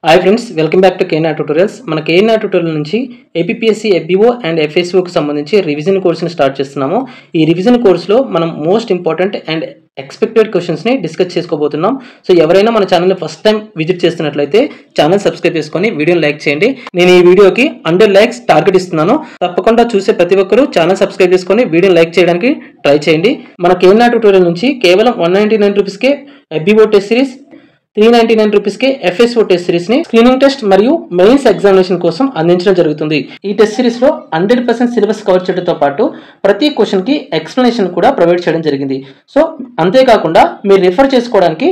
Hi friends, welcome back to కేనా tutorials. మన కేనా ట్యూటోరియల్ నుంచి ఏపీఎస్సీ ఎఫ్బీఓ అండ్ ఎఫ్ఎస్ఓకి సంబంధించి రివిజన్ కోర్సుని స్టార్ట్ చేస్తున్నాము. ఈ రివిజన్ కోర్సులో మనం మోస్ట్ ఇంపార్టెంట్ అండ్ ఎక్స్పెక్టెడ్ క్వశ్చన్స్ని డిస్కస్ చేసుకోబోతున్నాం. సో ఎవరైనా మన ఛానల్ని ఫస్ట్ టైం విజిట్ చేస్తున్నట్లయితే ఛానల్ సబ్స్క్రైబ్ చేసుకొని వీడియోని లైక్ చేయండి. నేను ఈ వీడియోకి 100 likes టార్గెట్ ఇస్తున్నాను. తప్పకుండా చూసే ప్రతి ఒక్కరూ ఛానల్ సబ్స్క్రైబ్ చేసుకొని వీడియోని లైక్ చేయడానికి ట్రై చేయండి. మన కేనా ట్యూటోరియల్ నుంచి కేవలం 199 రూపీస్కే ఎఫ్బీఓ టెస్ట్ సిరీస్, 399 రూపీస్కి ఎఫ్ఎస్ఓ టెస్ట్ సిరీస్ ని స్క్రీనింగ్ టెస్ట్ మరియు మెయిన్స్ ఎగ్జామినేషన్ కోసం అందించడం జరుగుతుంది. ఈ టెస్ట్ సిరీస్ లో 100% సిలబస్ కవర్ చేయడంతో పాటు ప్రతి క్వశ్చన్ కి ఎక్స్ప్లెనేషన్ కూడా ప్రొవైడ్ చేయడం జరిగింది. సో అంతేకాకుండా మీరు రిఫర్ చేసుకోవడానికి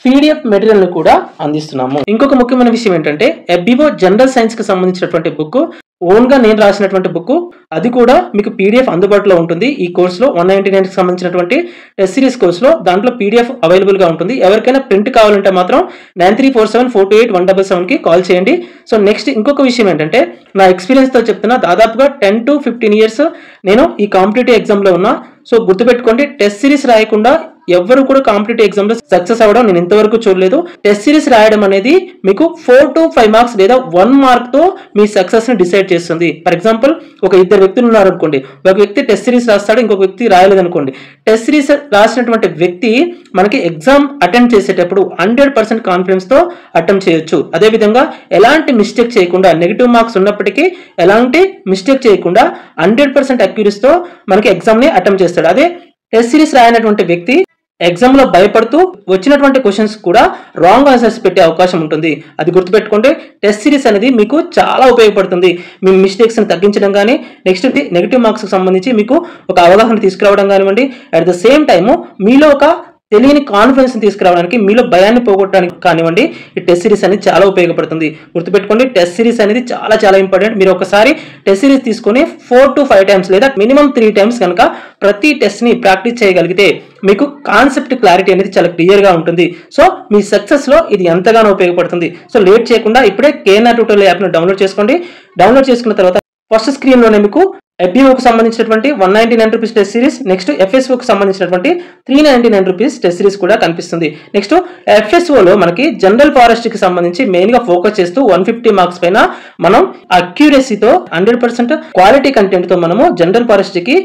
PDF మెటీరియల్ ను కూడా అందిస్తున్నాము. ఇంకొక ముఖ్యమైన విషయం ఏంటంటే ఎఫ్బీఓ జనరల్ సైన్స్ కి సంబంధించినటువంటి బుక్ ఓన్ గా నేను రాసినటువంటి బుక్, అది కూడా మీకు PDF అందుబాటులో ఉంటుంది. ఈ కోర్సులో 199 కి సంబంధించినటువంటి టెస్ట్ సిరీస్ కోర్సులో దాంట్లో PDF అవైలబుల్ గా ఉంటుంది. ఎవరికైనా ప్రింట్ కావాలంటే మాత్రం 9347428177 కి కాల్ చేయండి. సో నెక్స్ట్ ఇంకొక విషయం ఏంటంటే నా ఎక్స్పీరియన్స్ తో చెప్తున్నా, దాదాపుగా 10 to 15 years నేను ఈ కాంపిటేటివ్ ఎగ్జామ్ లో ఉన్నా. సో గుర్తుపెట్టుకోండి, టెస్ట్ సిరీస్ రాయకుండా ఎవరు కూడా కాంపిటేటివ్ ఎగ్జామ్ లో సక్సెస్ అవ్వడం నేను ఇంతవరకు చూడలేదు. టెస్ట్ సిరీస్ రాయడం అనేది మీకు 4 to 5 మార్క్స్ లేదా 1 మార్క్ తో మీ సక్సెస్ ని డిసైడ్ చేస్తుంది. ఫర్ ఎగ్జాంపుల్, ఒక ఇద్దరు వ్యక్తులు ఉన్నారు అనుకోండి, ఒక వ్యక్తి టెస్ట్ సిరీస్ రాస్తాడు, ఇంకొక వ్యక్తి రాయలేదు అనుకోండి. టెస్ట్ సిరీస్ రాసినటువంటి వ్యక్తి మనకి ఎగ్జామ్ అటెంప్ట్ చేసేటప్పుడు 100% కాన్ఫిడెన్స్ తో అటెంప్ట్ చేయొచ్చు. అదేవిధంగా ఎలాంటి మిస్టేక్ చేయకుండా, నెగిటివ్ మార్క్స్ ఉన్నప్పటికీ ఎలాంటి మిస్టేక్ చేయకుండా 100% అక్యూరెన్స్ తో మనకి ఎగ్జామ్ ని అటెంప్ట్ చేస్తాడు. అదే టెస్ట్ సిరీస్ రాయనటువంటి వ్యక్తి ఎగ్జామ్ లో భయపడుతూ వచ్చినటువంటి క్వశ్చన్స్ కూడా రాంగ్ ఆన్సర్స్ పెట్టే అవకాశం ఉంటుంది. అది గుర్తుపెట్టుకుంటే టెస్ట్ సిరీస్ అనేది మీకు చాలా ఉపయోగపడుతుంది. మీ మిస్టేక్స్ ని తగ్గించడం కానీ, నెక్స్ట్ నెగిటివ్ మార్క్స్ కి సంబంధించి మీకు ఒక అవగాహన తీసుకురావడం కానివ్వండి, అట్ ద సేమ్ టైము మీలో ఒక తెలియని కాన్ఫిడెన్స్ తీసుకురావడానికి, మీలో భయాన్ని పోగొట్టడానికి కానివ్వండి, ఈ టెస్ట్ సిరీస్ అనేది చాలా ఉపయోగపడుతుంది. గుర్తుపెట్టుకోండి, టెస్ట్ సిరీస్ అనేది చాలా చాలా ఇంపార్టెంట్. మీరు ఒకసారి టెస్ట్ సిరీస్ తీసుకొని 4 to 5 times లేదా మినిమం 3 times కనుక ప్రతి టెస్ట్ ని ప్రాక్టీస్ చేయగలిగితే మీకు కాన్సెప్ట్ క్లారిటీ అనేది చాలా క్లియర్ గా ఉంటుంది. సో మీ సక్సెస్ లో ఇది ఎంతగానో ఉపయోగపడుతుంది. సో లేట్ చేయకుండా ఇప్పుడే కేనా ట్యూటోరియల్ యాప్ ను డౌన్లోడ్ చేసుకోండి. డౌన్లోడ్ చేసుకున్న తర్వాత ఫస్ట్ స్క్రీన్ లోనే మీకు ఎఫ్బీఓకి సంబంధించినటువంటి 199 రూపీస్ టెస్ట్ సిరీస్, నెక్స్ట్ ఎఫ్ఎస్ఓకి సంబంధించినటువంటి 399 రూపీస్ టెస్ట్ సిరీస్ కూడా కనిపిస్తుంది. నెక్స్ట్ ఎఫ్ఎస్ఓలో మనకి జనరల్ ఫారెస్ట్ కి సంబంధించి మెయిన్ గా ఫోకస్ చేస్తూ 150 మార్క్స్ పైన మనం అక్యూరసీతో 100% క్వాలిటీ కంటెంట్ తో మనము జనరల్ ఫారెస్ట్ కి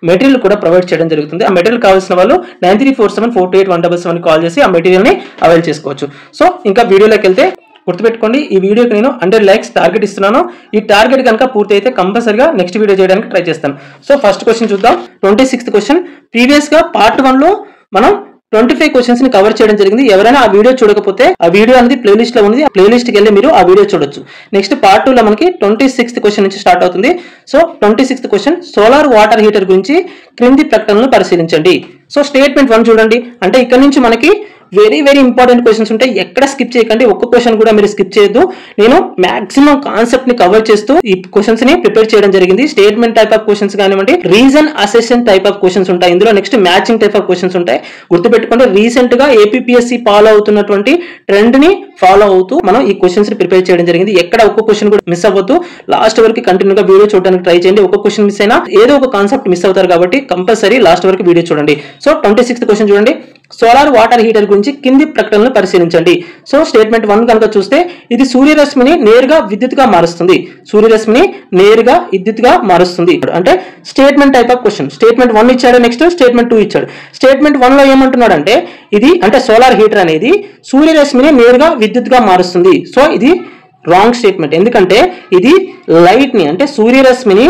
మెటీరియల్ కూడా ప్రొవైడ్ చేయడం జరుగుతుంది. ఆ మెటీరియల్ కావాల్సిన వాళ్ళు 9347428177 కాల్ చేసి ఆ మెటీరియల్ ని అవైల్ చేసుకోవచ్చు. సో ఇంకా వీడియోలోకి వెళ్తే, గుర్తుపెట్టుకోండి, ఈ వీడియోకి నేను 100 likes టార్గెట్ ఇస్తున్నాను. ఈ టార్గెట్ కనుక పూర్తి అయితే కంపల్సరిగా నెక్స్ట్ వీడియో చేయడానికి ట్రై చేస్తాను. సో ఫస్ట్ క్వశ్చన్ చూద్దాం. 26th question. ప్రీవియస్ గా పార్ట్ 1 లో మనం 25 క్వశ్చన్స్ ని కవర్ చేయడం జరిగింది. ఎవరైనా ఆ వీడియో చూడకపోతే ఆ వీడియో అనేది ప్లేలిస్ట్ లో ఉంది. ఆ ప్లేలిస్ట్ కి వెళ్ళి మీరు ఆ వీడియో చూడొచ్చు. నెక్స్ట్ పార్ట్ 2 లో మనకి 26th క్వశ్చన్ నుంచి స్టార్ట్ అవుతుంది. So 26th question, solar water heater గురించి క్రింది ప్రకటనలు పరిశీలించండి. సో స్టేట్మెంట్ 1 చూడండి. అంటే ఇక్కడ నుంచి మనకి వెరీ ఇంపార్టెంట్ క్వశ్చన్స్ ఉంటాయి. ఎక్కడ స్కిప్ చేయకండి, ఒక్క క్వశ్చన్ కూడా మీరు స్కిప్ చేయొద్దు. నేను మాక్సిమం కాన్సెప్ట్ ని కవర్ చేస్తూ ఈ క్వశ్చన్స్ ని ప్రిపేర్ చేయడం జరిగింది. స్టేట్మెంట్ టైప్ ఆఫ్ క్వశ్చన్స్ కానివ్వండి, reason assertion type of questions ఉంటాయి ఇందులో. Next matching type of questions ఉంటాయి. గుర్తుపెట్టుకోండి, రీసెంట్ గా ఏపీఎస్సీ ఫాలో అవుతున్నటువంటి ట్రెండ్ ని ఫాలో అవుతూ మనం ఈ క్వశ్చన్స్ ని ప్రిపేర్ చేయడం జరిగింది. ఎక్కడ ఒక్క క్వశ్చన్ కూడా మిస్ అవ్వద్దు. లాస్ట్ వరకు కంటిన్యూగా వీడియో చూడడానికి ట్రై చేయండి. ఒక్క క్వశ్చన్ మిస్ అయినా ఏదో ఒక కాన్సెప్ట్ మిస్ అవుతారు కాబట్టి కంపల్సరీ లాస్ట్ వరకు వీడియో చూడండి. సో 26th క్వశ్చన్ చూడండి. సోలార్ వాటర్ హీటర్ గురించి కింది ప్రకటనలు పరిశీలించండి. సో స్టేట్మెంట్ 1 కనుక చూస్తే, ఇది సూర్యరశ్మిని నేరుగా విద్యుత్గా మారుస్తుంది. సూర్యరశ్మిని నేరుగా విద్యుత్గా మారుస్తుంది అంటే statement type of question. Statement 1 ఇచ్చాడు, నెక్స్ట్ స్టేట్మెంట్ 2 ఇచ్చాడు. స్టేట్మెంట్ 1 లో ఏమంటున్నాడు అంటే, ఇది అంటే సోలార్ హీటర్ అనేది సూర్యరశ్మిని నేరుగా విద్యుత్గా మారుస్తుంది. సో ఇది రాంగ్ స్టేట్మెంట్. ఎందుకంటే ఇది లైట్ ని అంటే సూర్యరశ్మిని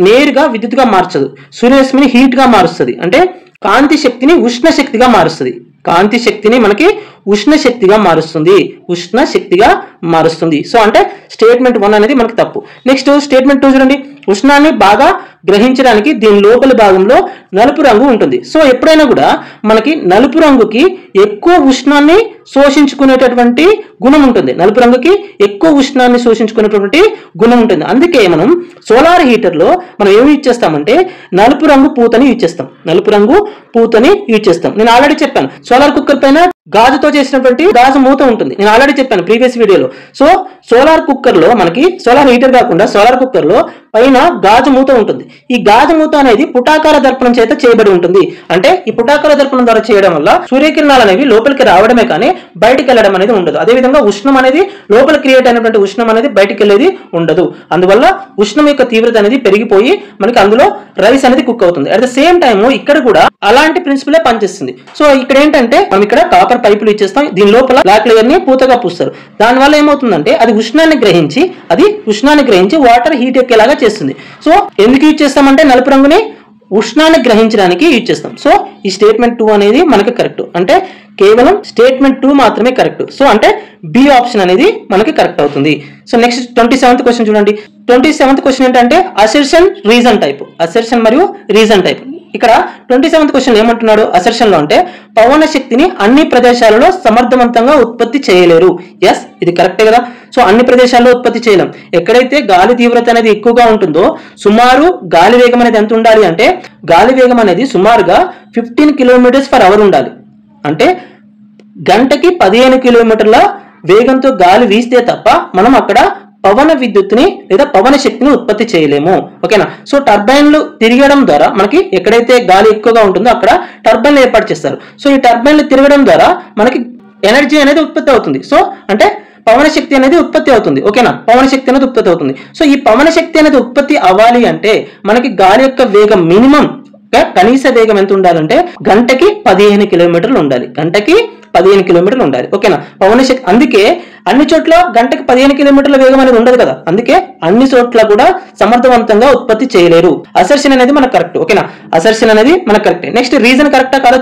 నేరుగా విద్యుత్గా మార్చదు. సూర్యరశ్మిని హీట్ గా మారుస్తుంది. అంటే కాంతి శక్తిని ఉష్ణ శక్తిగా మారుస్తుంది. కాంతి శక్తిని మనకి ఉష్ణ శక్తిగా మారుస్తుంది. ఉష్ణ శక్తిగా మారుస్తుంది. సో అంటే స్టేట్మెంట్ 1 అనేది మనకి తప్పు. నెక్స్ట్ స్టేట్మెంట్ 2 చూడండి. ఉష్ణాన్ని బాగా గ్రహించడానికి దీని లోపలి భాగంలో నలుపు రంగు ఉంటుంది. సో ఎప్పుడైనా కూడా మనకి నలుపు రంగుకి ఎక్కువ ఉష్ణాన్ని శోషించుకునేటటువంటి గుణం ఉంటుంది. నలుపు రంగుకి ఎక్కువ ఉష్ణాన్ని శోషించుకునేటువంటి గుణం ఉంటుంది. అందుకే మనం సోలార్ హీటర్ లో మనం ఏమి యూజ్ చేస్తామంటే నలుపు రంగు పూతని యూజ్ చేస్తాం. నలుపు రంగు పూతని యూజ్ చేస్తాం. నేను ఆల్రెడీ చెప్పాను, సోలార్ కుక్కర్ పైన గాజుతో చేసినటువంటి గాజు మూత ఉంటుంది. నేను ఆల్రెడీ చెప్పాను ప్రీవియస్ వీడియోలో. సో సోలార్ కుక్కర్ లో మనకి సోలార్ హీటర్ కాకుండా సోలార్ కుక్కర్ లో పైన గాజు మూత ఉంటుంది. ఈ గాజు మూత అనేది పుటాకార దర్పణం చేత చేయబడి ఉంటుంది. అంటే ఈ పుటాకార దర్పణం ద్వారా చేయడం వల్ల సూర్యకిరణాలు అనేవి లోపలికి రావడమే కానీ బయటికి వెళ్ళడం అనేది ఉండదు. అదేవిధంగా ఉష్ణం అనేది లోపల క్రియేట్ అయినటువంటి ఉష్ణం అనేది బయటికి వెళ్ళేది ఉండదు. అందువల్ల ఉష్ణం యొక్క తీవ్రత అనేది పెరిగిపోయి మనకి అందులో రైస్ అనేది కుక్ అవుతుంది. అట్ ద సేమ్ టైమ్ ఇక్కడ కూడా అలాంటి ప్రిన్సిపలే పనిచేస్తుంది. సో ఇక్కడ ఏంటంటే మనం ఇక్కడ కాపర్ పైపులు ఇచ్చేస్తాం, దీని లోపల బ్లాక్ లేయర్ ని పూతగా పూస్తారు. దానివల్ల ఏమవుతుందంటే అది ఉష్ణాన్ని గ్రహించి వాటర్ హీట్ ఎక్కేలాగా చేస్తుంది. సో ఎందుకు యూజ్ చేస్తామంటే నలుపు రంగుని ఉష్ణాన్ని గ్రహించడానికి యూజ్ చేస్తాం. సో ఈ స్టేట్మెంట్ 2 అనేది మనకి కరెక్ట్. అంటే కేవలం స్టేట్మెంట్ 2 మాత్రమే కరెక్ట్. సో అంటే బి ఆప్షన్ అనేది మనకి కరెక్ట్ అవుతుంది. సో నెక్స్ట్ 27th క్వశ్చన్ చూడండి. 27th క్వశ్చన్ ఏంటంటే అసెర్షన్ రీజన్ టైప్, అసెర్షన్ మరియు రీజన్ టైప్. ఇక్కడ 27th క్వశ్చన్ ఏమంటున్నాడు అసెర్షన్ లో అంటే పవన శక్తిని అన్ని ప్రదేశాలలో సమర్థవంతంగా ఉత్పత్తి చేయలేరు. ఎస్, ఇది కరెక్టే కదా. సో అన్ని ప్రదేశాల్లో ఉత్పత్తి చేయలేం. ఎక్కడైతే గాలి తీవ్రత అనేది ఎక్కువగా ఉంటుందో సుమారు గాలి వేగం అనేది ఎంత ఉండాలి అంటే గాలి వేగం అనేది సుమారుగా 15 km/h ఉండాలి. అంటే గంటకి 15 కిలోమీటర్ల వేగంతో గాలి వీస్తే తప్ప మనం అక్కడ పవన విద్యుత్తుని లేదా పవన శక్తిని ఉత్పత్తి చేయలేము. ఓకేనా. సో టర్బైన్లు తిరగడం ద్వారా మనకి ఎక్కడైతే గాలి ఎక్కువగా ఉంటుందో అక్కడ టర్బైన్లు ఏర్పాటు చేస్తారు. సో ఈ టర్బైన్లు తిరగడం ద్వారా మనకి ఎనర్జీ అనేది ఉత్పత్తి అవుతుంది. సో అంటే పవన శక్తి అనేది ఉత్పత్తి అవుతుంది. ఓకేనా, పవన శక్తి అనేది ఉత్పత్తి అవుతుంది. సో ఈ పవన శక్తి అనేది ఉత్పత్తి అవ్వాలి అంటే మనకి గాలి యొక్క వేగం మినిమం కనీస వేగం ఎంత ఉండాలంటే గంటకి 15 కిలోమీటర్లు ఉండాలి. గంటకి 15 కిలోమీటర్లు ఉండాలి. ఓకేనా. పవన శక్తి అందుకే అన్ని చోట్ల గంటకి 15 కిలోమీటర్ల వేగం అనేది ఉండదు కదా. అందుకే అన్ని చోట్ల కూడా సమర్థవంతంగా ఉత్పత్తి చేయలేరు. అసర్షన్ అనేది మనకు కరెక్ట్. ఓకేనా, అసర్షన్ అనేది మనకు కరెక్ట్. నెక్స్ట్ రీజన్ కరెక్టా కాదో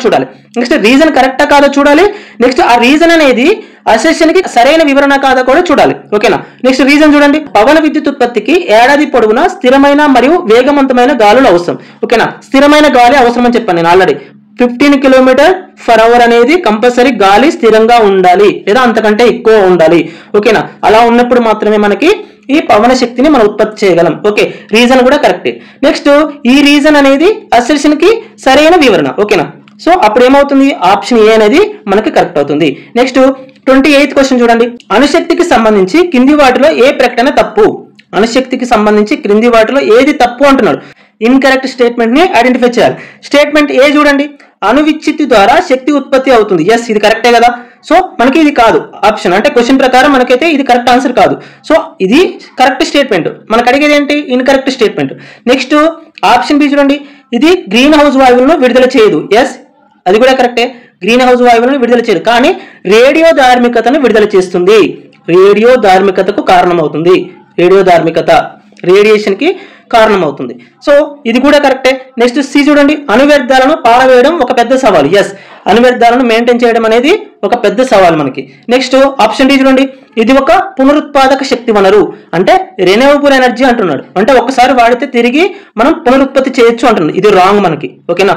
చూడాలి. నెక్స్ట్ ఆ రీజన్ అనేది అసెర్షన్ కి సరైన వివరణ కాదా కూడా చూడాలి. ఓకేనా. నెక్స్ట్ రీజన్ చూడండి. పవన విద్యుత్ ఉత్పత్తికి ఏడాది పొడవునా స్థిరమైన మరియు వేగవంతమైన గాలులు అవసరం. ఓకేనా, స్థిరమైన గాలి అవసరం అని చెప్పాను నేను ఆల్రెడీ. 15 km/h అనేది కంపల్సరీ గాలి స్థిరంగా ఉండాలి లేదా అంతకంటే ఎక్కువ ఉండాలి. ఓకేనా, అలా ఉన్నప్పుడు మాత్రమే మనకి ఈ పవన శక్తిని మనం ఉత్పత్తి చేయగలం. ఓకే, రీజన్ కూడా కరెక్టే. నెక్స్ట్ ఈ రీజన్ అనేది అసెర్షన్ కి సరైన వివరణ. ఓకేనా. సో అప్పుడు ఏమవుతుంది, ఆప్షన్ ఏ అనేది మనకి కరెక్ట్ అవుతుంది. నెక్స్ట్ 28th క్వశ్చన్ చూడండి. అణుశక్తికి సంబంధించి కింది వాటిలో ఏ ప్రకటన తప్పు? అణుశక్తికి సంబంధించి క్రింది వాటిలో ఏది తప్పు అంటున్నాడు. ఇన్కరెక్ట్ స్టేట్మెంట్ ని ఐడెంటిఫై చేయాలి. స్టేట్మెంట్ ఏ చూడండి, అణువిచ్ఛిత్తి ద్వారా శక్తి ఉత్పత్తి అవుతుంది. ఎస్, ఇది కరెక్టే కదా. సో మనకి ఇది కాదు ఆప్షన్, అంటే క్వశ్చన్ ప్రకారం మనకైతే ఇది కరెక్ట్ ఆన్సర్ కాదు. సో ఇది కరెక్ట్ స్టేట్మెంట్. మనకు అడిగేది ఏంటి, incorrect statement. Next option B చూడండి, ఇది గ్రీన్ హౌస్ వాయువులను విడుదల చేయదు. ఎస్, అది కూడా కరెక్టే. గ్రీన్ హౌస్ వాయువులను విడుదల చేయదు, కానీ రేడియో ధార్మికతను విడుదల చేస్తుంది. రేడియో ధార్మికతకు కారణమవుతుంది. రేడియో ధార్మికత రేడియేషన్ కి కారణమవుతుంది. సో ఇది కూడా కరెక్టే. నెక్స్ట్ సి చూడండి, అణువ్యర్థాలను పారవేయడం ఒక పెద్ద సవాల్. ఎస్, అణువ్యర్థాలను మెయింటైన్ చేయడం అనేది ఒక పెద్ద సవాల్ మనకి. నెక్స్ట్ ఆప్షన్ డి చూడండి, ఇది ఒక పునరుత్పాదక శక్తి వనరు. అంటే రెన్యూవబుల్ ఎనర్జీ అంటున్నాడు. అంటే ఒక్కసారి వాడితే తిరిగి మనం పునరుత్పత్తి చేయొచ్చు అంటున్నాడు. ఇది రాంగ్ మనకి. ఓకేనా,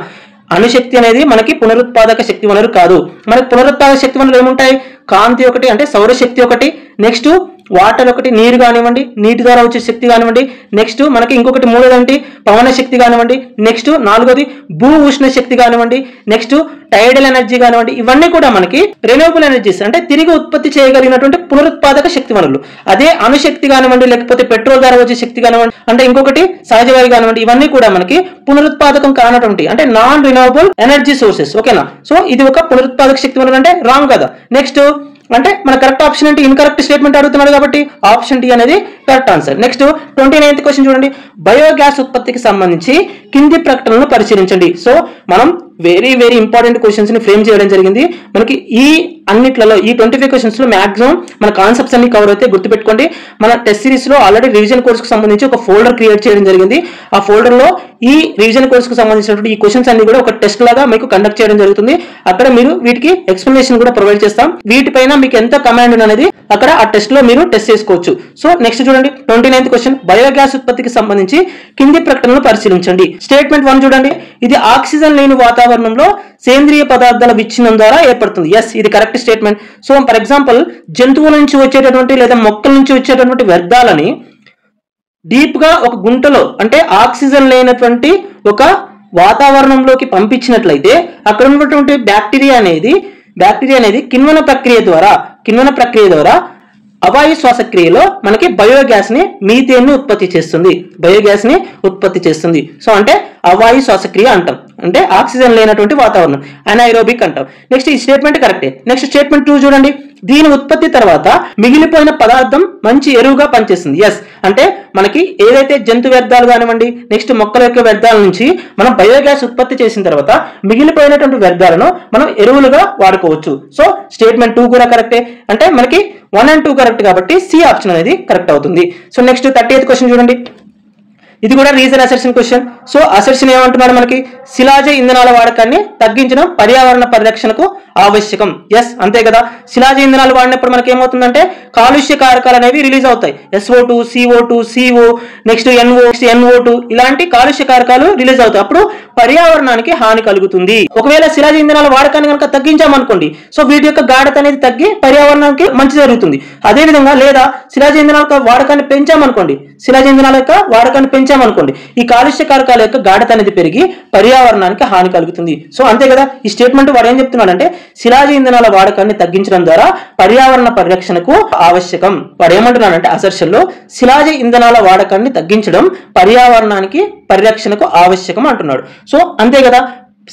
అణుశక్తి అనేది మనకి పునరుత్పాదక శక్తి వనరు కాదు. మనకి పునరుత్పాదక శక్తి వనరులు ఏముంటాయి, కాంతి ఒకటి అంటే సౌరశక్తి ఒకటి, నెక్స్ట్ వాటర్ ఒకటి, నీరు కానివ్వండి, నీటి ద్వారా వచ్చే శక్తి కానివ్వండి, నెక్స్ట్ మనకి ఇంకొకటి మూడోది పవన శక్తి కానివ్వండి, నెక్స్ట్ నాలుగోది భూ ఉష్ణ శక్తి కానివ్వండి, నెక్స్ట్ టైడల్ ఎనర్జీ కానివ్వండి. ఇవన్నీ కూడా మనకి రెన్యూవబుల్ ఎనర్జీస్ అంటే తిరిగి ఉత్పత్తి చేయగలిగినటువంటి పునరుత్పాదక శక్తి వనరులు. అదే అణుశక్తి కానివ్వండి, లేకపోతే పెట్రోల్ ద్వారా వచ్చే శక్తి కానివ్వండి, అంటే ఇంకొకటి సహజవాయు కానివ్వండి, ఇవన్నీ కూడా మనకి పునరుత్పాదకం కానటువంటి అంటే నాన్ రెన్యూవబుల్ ఎనర్జీ సోర్సెస్. ఓకేనా. సో ఇది ఒక పునరుత్పాదక శక్తి వనరు అంటే రాంగ్ కదా. నెక్స్ట్ అంటే మన కరెక్ట్ ఆప్షన్ అంటే ఇన్కరెక్ట్ స్టేట్మెంట్ అడుగుతున్నాడు కాబట్టి ఆప్షన్ డి అనేది correct answer. Next 29th question చూడండి, బయోగ్యాస్ ఉత్పత్తికి సంబంధించి కింది ప్రకటనలను పరిశీలించండి. సో మనం వెరీ వెరీ ఇంపార్టెంట్ క్వశ్చన్స్ ని ఫ్రేమ్ చేయడం జరిగింది. మనకి ఈ అన్నిట్లలో ఈ 25 క్వశ్చన్స్ లో మాక్సిమం మన కాన్సెప్ట్స్ అన్ని కవర్ అయితే గుర్తుపెట్టుకోండి. మన టెస్ట్ సిరీస్ లో ఆల్రెడీ రివిజన్ కోర్స్ కు సంబంధించి ఒక ఫోల్డర్ క్రియేట్ చేయడం జరిగింది. ఆ ఫోల్డర్ లో ఈ రివిజన్ కోర్స్ కు సంబంధించినటువంటి ఈ క్వశ్చన్స్ అన్ని కూడా ఒక టెస్ట్ లాగా మీకు కండక్ట్ చేయడం జరుగుతుంది. అక్కడ మీరు వీటికి ఎక్స్ప్లెనేషన్ కూడా ప్రొవైడ్ చేస్తాం. వీటిపైన మీకు ఎంత కమాండ్ అనేది అక్కడ ఆ టెస్ట్ లో మీరు టెస్ట్ చేసుకోవచ్చు. సో నెక్స్ట్ చూడండి 29th క్వశ్చన్, బయోగ్యాస్ ఉత్పత్తికి సంబంధించి కింది ప్రకటనలు పరిశీలించండి. స్టేట్మెంట్ 1 చూడండి, ఇది ఆక్సిజన్ లేని వాతావరణంలో సేంద్రియ పదార్థాల విచ్ఛిన్నం ద్వారా ఏర్పడుతుంది. ఎస్, ఇది correct statement. So for example జంతువుల నుంచి వచ్చేటటువంటి లేదా మొక్కల నుంచి వచ్చేటటువంటి వ్యర్థాలని డీప్ గా ఒక గుంటలో అంటే ఆక్సిజన్ లేనటువంటి ఒక వాతావరణంలోకి పంపించినట్లయితే అక్కడ ఉన్నటువంటి బ్యాక్టీరియా అనేది బ్యాక్టీరియా అనేది కిణ్వన ప్రక్రియ ద్వారా అవాయు శ్వాసక్రియలో మనకి బయోగ్యాస్ ని మీథేన్ ని ఉత్పత్తి చేస్తుంది. సో అంటే అవాయు శ్వాసక్రియ అంటాం, అంటే ఆక్సిజన్ లేనటువంటి వాతావరణం, అనాయిరోబిక్ అంటాం. నెక్స్ట్ ఈ స్టేట్మెంట్ కరెక్టే. నెక్స్ట్ స్టేట్మెంట్ 2 చూడండి, దీని ఉత్పత్తి తర్వాత మిగిలిపోయిన పదార్థం మంచి ఎరువుగా పనిచేస్తుంది. ఎస్, అంటే మనకి ఏదైతే జంతు వ్యర్థాలు కానివ్వండి, నెక్స్ట్ మొక్కల యొక్క వ్యర్థాల నుంచి మనం బయోగ్యాస్ ఉత్పత్తి చేసిన తర్వాత మిగిలిపోయినటువంటి వ్యర్థాలను మనం ఎరువులుగా వాడుకోవచ్చు. సో స్టేట్మెంట్ 2 కూడా కరెక్టే, అంటే మనకి 1 and 2 కరెక్ట్ కాబట్టి సి ఆప్షన్ అనేది కరెక్ట్ అవుతుంది. సో నెక్స్ట్ 38th క్వశ్చన్ చూడండి, ఇది కూడా reason assertion question. So assertion ఏమంటున్నాడు, మనకి శిలాజ ఇంధనాల వాడకాన్ని తగ్గించడం పర్యావరణ పరిరక్షణకు ఆవశ్యకం. ఎస్, అంతే కదా. శిలాజ ఇంధనాలు వాడినప్పుడు మనకి ఏమవుతుందంటే కాలుష్య కారకాలు అనేవి రిలీజ్ అవుతాయి. SO2, CO2, CO, next NO2 ఇలాంటి కాలుష్య కారకాలు రిలీజ్ అవుతాయి. అప్పుడు పర్యావరణానికి హాని కలుగుతుంది. ఒకవేళ శిలాజ ఇంధనాల వాడకాన్ని కనుక తగ్గించామనుకోండి, సో వీటి యొక్క గాఢత అనేది తగ్గి పర్యావరణానికి మంచి జరుగుతుంది. అదేవిధంగా లేదా శిలాజ ఇంధనాల వాడకాన్ని పెంచామనుకోండి, ఈ కాలుష్య కారకాల యొక్క గాఢత అనేది పెరిగి పర్యావరణానికి హాని కలుగుతుంది. సో అంతే కదా. ఈ స్టేట్మెంట్ వాడు ఏం చెప్తున్నాడంటే శిలాజ ఇంధనాల వాడకాన్ని తగ్గించడం ద్వారా పర్యావరణ పరిరక్షణకు ఆవశ్యకం. వాడు ఏమంటున్నాడంటే అసర్షన్ లో శిలాజ ఇంధనాల వాడకాన్ని తగ్గించడం పర్యావరణానికి పరిరక్షణకు ఆవశ్యకం అంటున్నాడు. సో అంతే కదా,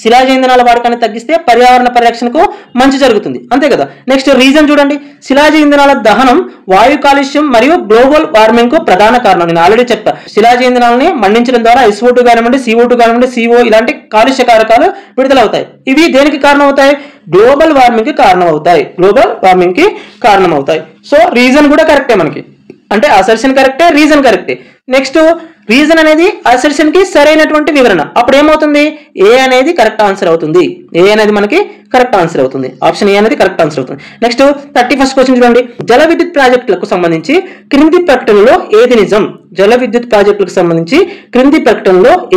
శిలాజ ఇంధనాల వాడకాన్ని తగ్గిస్తే పర్యావరణ పరిరక్షణకు మంచి జరుగుతుంది, అంతే కదా. నెక్స్ట్ రీజన్ చూడండి, శిలాజ ఇంధనాల దహనం వాయు కాలుష్యం మరియు గ్లోబల్ వార్మింగ్ కు ప్రధాన కారణం. నేను ఆల్రెడీ చెప్పా, శిలాజ ఇంధనాలని మండించడం ద్వారా SO2 కానివ్వండి, CO2 కానివ్వండి, CO ఇలాంటి కాలుష్య కారకాలు విడుదలవుతాయి. ఇవి దేనికి కారణం అవుతాయి? గ్లోబల్ వార్మింగ్ కి కారణం అవుతాయి. సో రీజన్ కూడా కరెక్టే మనకి, అంటే అసర్షన్ కరెక్టే, రీజన్ కరెక్టే. నెక్స్ట్ రీజన్ అనేది అసర్షన్ కి సరైనటువంటి వివరణ. అప్పుడు ఏమవుతుంది? ఏ అనేది కరెక్ట్ ఆన్సర్ అవుతుంది. ఆప్షన్ ఏ అనేది కరెక్ట్ ఆన్సర్ అవుతుంది. నెక్స్ట్ 31st క్వశ్చన్ చూడండి, జల విద్యుత్ ప్రాజెక్టులకు సంబంధించి క్రింది ప్రకటనలో